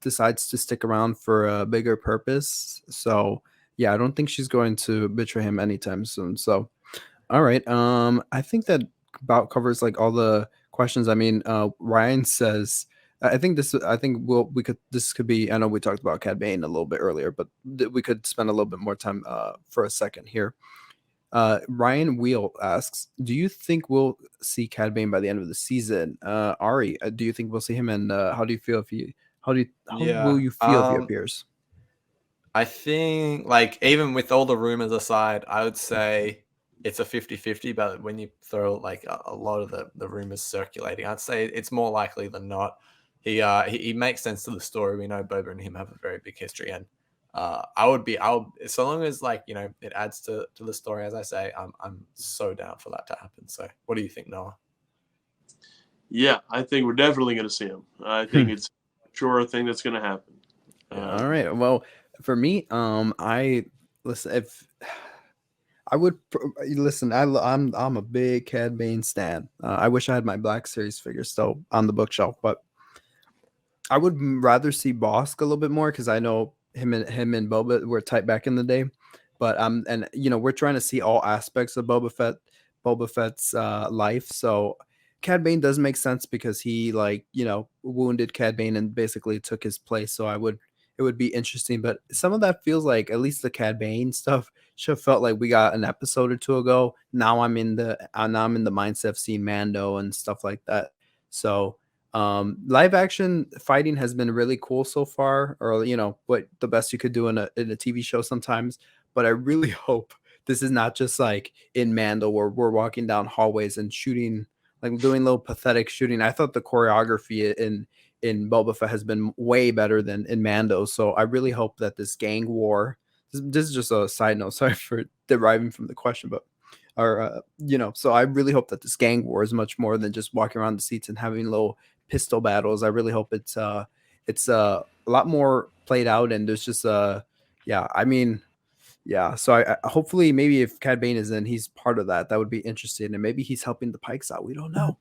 decides to stick around for a bigger purpose, so yeah, I don't think she's going to betray him anytime soon. So, all right, I think that about covers like all the questions. I mean, Ryan says. I think this could be. I know we talked about Cad Bane a little bit earlier, but we could spend a little bit more time for a second here. Ryan Wheel asks, "Do you think we'll see Cad Bane by the end of the season?" Ari, do you think we'll see him? And how do you feel if he? How will you feel if he appears? I think, like, even with all the rumors aside, I would say it's a 50-50. But when you throw like a lot of the rumors circulating, I'd say it's more likely than not. He makes sense to the story. We know Boba and him have a very big history, and so long as it adds to the story, as I say, I'm so down for that to happen. So what do you think, Noah? Yeah, I think we're definitely going to see him. I think it's a sure thing that's going to happen. All right. Well, for me, I'm a big Cad Bane stan. I wish I had my Black Series figure still on the bookshelf, but I would rather see Bosk a little bit more because I know him and Boba were tight back in the day. But and we're trying to see all aspects of Boba Fett's life. So Cad Bane does make sense because he wounded Cad Bane and basically took his place. So it would be interesting. But some of that feels like, at least the Cad Bane stuff should have felt like we got an episode or two ago. Now I'm in the mindset of seeing Mando and stuff like that. So live action fighting has been really cool so far, or what the best you could do in a TV show sometimes. But I really hope this is not just like in Mando where we're walking down hallways and shooting, like doing little pathetic shooting. I thought the choreography in Boba Fett has been way better than in Mando. So I really hope that this gang war, this is just a side note, sorry for deriving from the question, but so I really hope that this gang war is much more than just walking around the seats and having little pistol battles. I really hope it's a lot more played out, and there's just so I hopefully, maybe if Cad Bane is in, he's part of that would be interesting, and maybe he's helping the Pikes out. We don't know,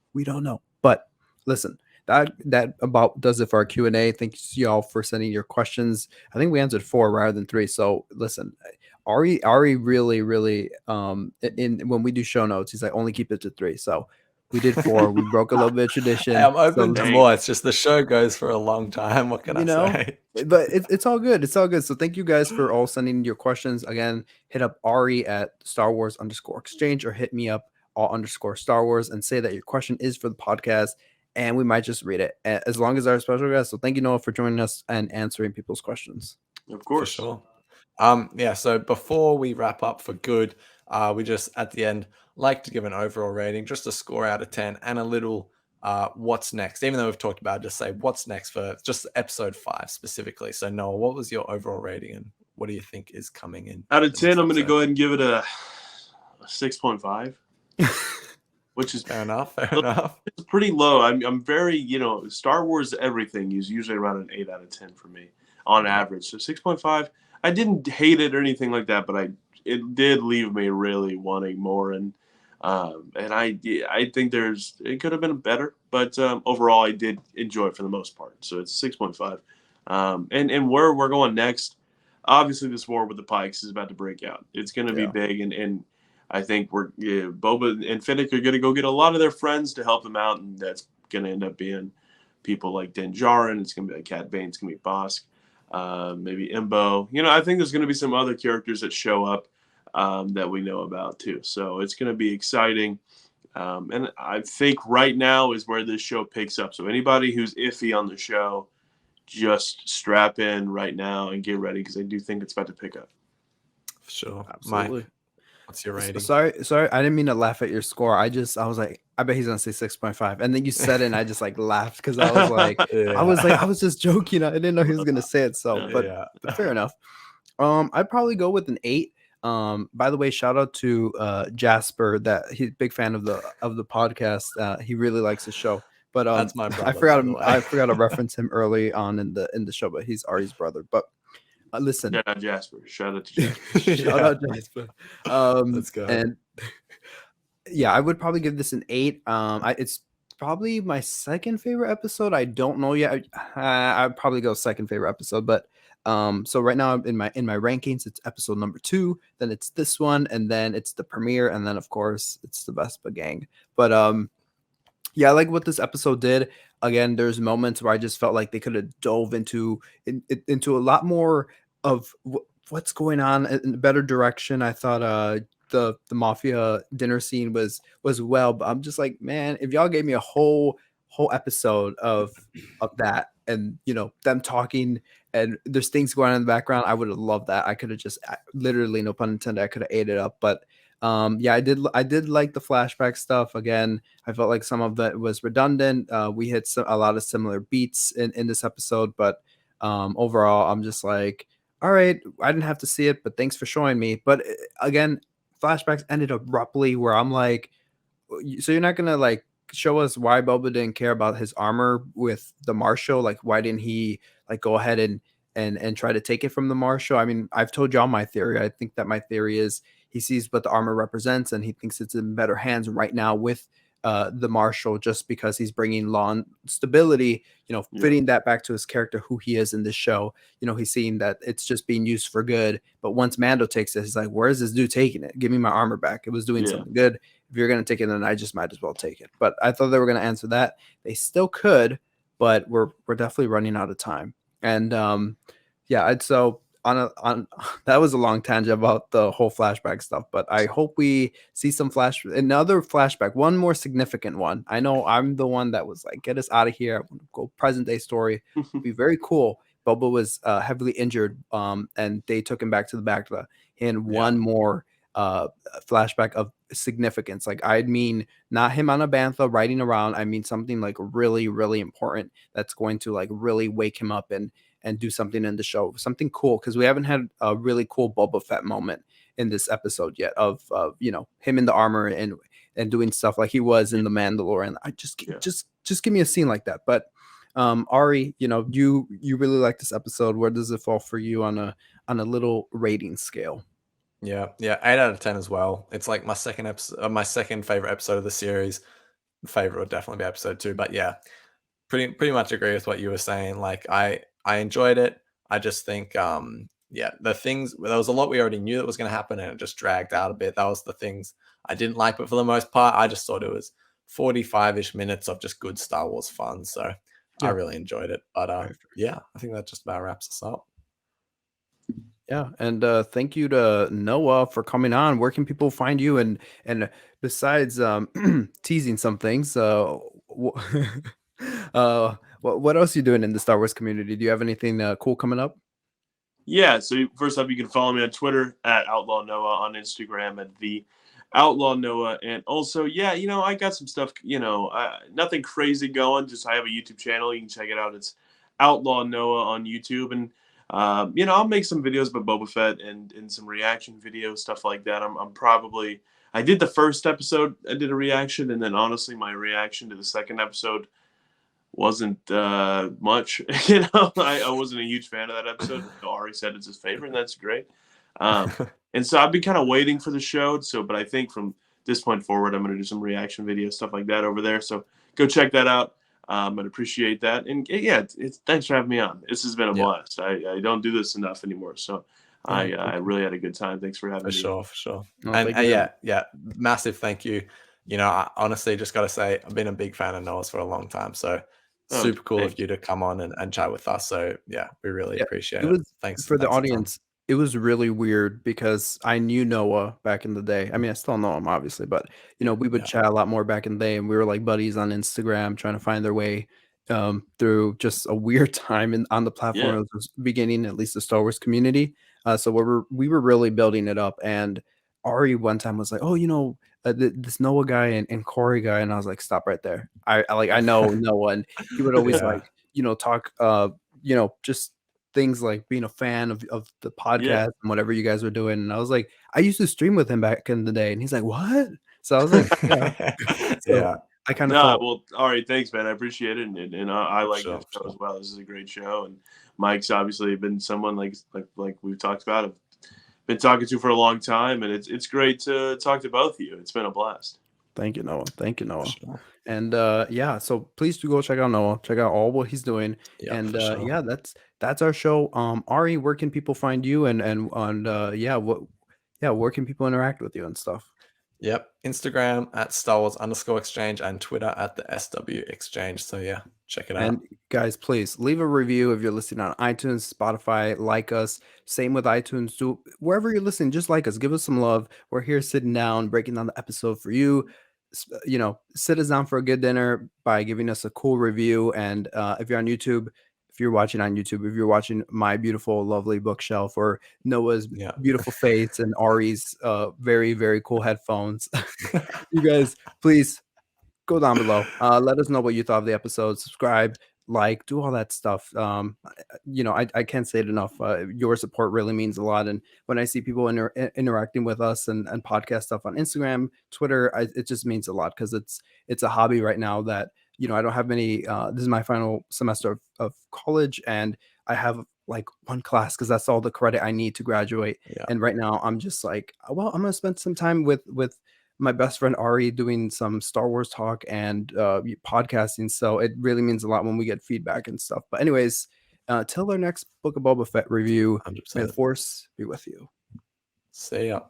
but listen, that about does it for our Q&A. Thanks y'all for sending your questions. I think we answered 4 rather than 3. So listen, Ari really when we do show notes, he's like, only keep it to 3. So we did 4. We broke a little bit of tradition. Hey, I'm open to more. It's just the show goes for a long time. What can I say? But it's all good. It's all good. So thank you guys for all sending your questions. Again, hit up Ari at Star Wars_exchange or hit me up all_Star Wars and say that your question is for the podcast, and we might just read it as long as our special guest. So thank you, Noah, for joining us and answering people's questions. Of course. For sure. So before we wrap up for good, we just at the end like to give an overall rating, just a score out of 10 and a little what's next. Even though we've talked about it, just say what's next for just episode 5 specifically. So Noah, what was your overall rating and what do you think is coming in? Out of 10, I'm going to go ahead and give it a 6.5. Which is fair enough. It's pretty low. I'm very, Star Wars everything is usually around an 8 out of 10 for me on average. So 6.5. I didn't hate it or anything like that, but it did leave me really wanting more. And I think it could have been better, but overall I did enjoy it for the most part. So it's 6.5. And where we're going next, obviously this war with the Pikes is about to break out. It's going to be big, and I think Boba and Fennec are going to go get a lot of their friends to help them out, and that's going to end up being people like Djarin. It's going to be like Cad Bane. It's going to be Bosk, maybe Imbo. I think there's going to be some other characters that show up that we know about too. So it's going to be exciting. And I think right now is where this show picks up. So anybody who's iffy on the show, just strap in right now and get ready, because I do think it's about to pick up. For sure. Absolutely. Mike, what's your rating? Sorry. I didn't mean to laugh at your score. I was like, I bet he's gonna say 6.5, and then you said it, and I just like laughed because I was like, I was just joking. I didn't know he was gonna say it. So, but fair enough. I'd probably go with an 8. By the way, shout out to Jasper, that he's a big fan of the podcast. He really likes the show. But that's my brother. I forgot to reference him early on in the show, but he's Ari's brother. But Listen, Shout out Jasper. Shout out to Jasper. shout out Jasper. Let's go. And yeah, I would probably give this an 8. It's probably my second favorite episode. I don't know yet. I'd probably go second favorite episode, but so right now in my rankings, it's episode number 2, then it's this one, and then it's the premiere, and then of course it's the Vespa Gang. But yeah, I like what this episode did. Again, there's moments where I just felt like they could have dove into a lot more of what's going on in a better direction. I thought the mafia dinner scene was well, but I'm just like, man, if y'all gave me a whole episode of that, and them talking, and there's things going on in the background, I would have loved that. I could have just literally, no pun intended, I could have ate it up. But yeah, I did like the flashback stuff. Again, I felt like some of that was redundant. We hit a lot of similar beats in this episode, but overall, I'm just like, all right, I didn't have to see it, but thanks for showing me. But again, flashbacks ended abruptly where I'm like, so you're not gonna like show us why Boba didn't care about his armor with the Marshal? Like, why didn't he like go ahead and try to take it from the Marshal? I mean, I've told y'all my theory. I think that my theory is he sees what the armor represents, and he thinks it's in better hands right now with the Marshal, just because he's bringing law and stability, fitting that back to his character, who he is in this show. He's seeing that it's just being used for good. But once Mando takes it, he's like, where is this dude taking it? Give me my armor back. It was doing something good. If you're going to take it, then I just might as well take it. But I thought they were going to answer that. They still could, but we're definitely running out of time. And yeah, so on that was a long tangent about the whole flashback stuff, but I hope we see another flashback, one more significant one. I know I'm the one that was like, get us out of here. I want to go present day story. It'd be very cool. Boba was heavily injured, and they took him back to the Bacta, and one more flashback of significance. Like, I mean, not him on a Bantha riding around. I mean something like really, really important that's going to like really wake him up and do something in the show, something cool, because we haven't had a really cool Boba Fett moment in this episode yet of him in the armor and doing stuff like he was in the Mandalorian. I just give me a scene like that. But Ari, you really like this episode. Where does it fall for you on a little rating scale? Yeah, 8 out of 10 as well. It's like my second favorite episode of the series. Favorite would definitely be episode 2, but yeah, pretty much agree with what you were saying. Like, I enjoyed it. I just think there was a lot we already knew that was going to happen, and it just dragged out a bit. That was the things I didn't like, but for the most part, I just thought it was 45-ish minutes of just good Star Wars fun. So I really enjoyed it. But yeah, I think that just about wraps us up. Yeah, and thank you to Noah for coming on. Where can people find you? And besides teasing some things, what else are you doing in the Star Wars community? Do you have anything cool coming up? Yeah, so first up, you can follow me on Twitter at Outlaw Noah, on Instagram at the Outlaw Noah, and also, I got some stuff, nothing crazy going. Just I have a YouTube channel. You can check it out. It's Outlaw Noah on YouTube, and I'll make some videos about Boba Fett and some reaction videos, stuff like that. I did the first episode, I did a reaction, and then honestly, my reaction to the second episode wasn't much. I wasn't a huge fan of that episode. Ari said it's his favorite, and that's great. And so I've been kind of waiting for the show. But I think from this point forward, I'm going to do some reaction videos, stuff like that over there. So go check that out. I'd appreciate that. And thanks for having me on. This has been a blast. I don't do this enough anymore. So I really had a good time. Thanks for having me. For sure. Oh, and massive thank you. I honestly just got to say, I've been a big fan of Noah's for a long time. So super cool of you to come on and chat with us. So yeah, we really appreciate it. Thanks for the audience. It was really weird because I knew Noah back in the day. I mean, I still know him obviously, but we would chat a lot more back in the day, and we were like buddies on Instagram trying to find their way through just a weird time on the platform. It was beginning, at least the Star Wars community. So we were really building it up. And Ari one time was like, "Oh, this Noah guy and Corey guy," and I was like, "Stop right there." I know Noah, and he would always talk just things like being a fan of the podcast and whatever you guys were doing. And I was like, I used to stream with him back in the day, and he's like, "What?" So I was like, I kind of No, felt well, all right, thanks, man. I appreciate it, and I like Sure, this show sure. as well. This is a great show, and Mike's obviously been someone like we've talked about, I've been talking to for a long time, and it's great to talk to both of you. It's been a blast. thank you, Noah. Thank you, Noah. Sure. And yeah, so please do go check out Noah. Check out all what he's doing. Yeah, And for sure. yeah, that's our show. Ari, where can people find you? And yeah, where can people interact with you and stuff? Yep. Instagram at @StarWars_exchange and Twitter at the SW Exchange. So yeah, check it out. And guys, please leave a review if you're listening on iTunes, Spotify. Like us. Same with iTunes. Do wherever you're listening, just like us. Give us some love. We're here sitting down, breaking down the episode for you. You know, sit us down for a good dinner by giving us a cool review. And if you're on YouTube, if you're watching on YouTube, if you're watching my beautiful, lovely bookshelf or Noah's Yeah. beautiful face and Ari's very, very cool headphones, you guys, please go down below. Let us know what you thought of the episode. Subscribe, like, do all that stuff. You know, I can't say it enough. Your support really means a lot. And when I see people interacting with us and podcast stuff on Instagram, Twitter, it just means a lot because it's a hobby right now that, you know, I don't have many. This is my final semester of college, and I have like one class because that's all the credit I need to graduate. Yeah. And right now, I'm just like, well, I'm gonna spend some time with my best friend Ari doing some Star Wars talk and podcasting. So it really means a lot when we get feedback and stuff. But anyways, till our next Book of Boba Fett review, may the 100%. Force be with you. See ya.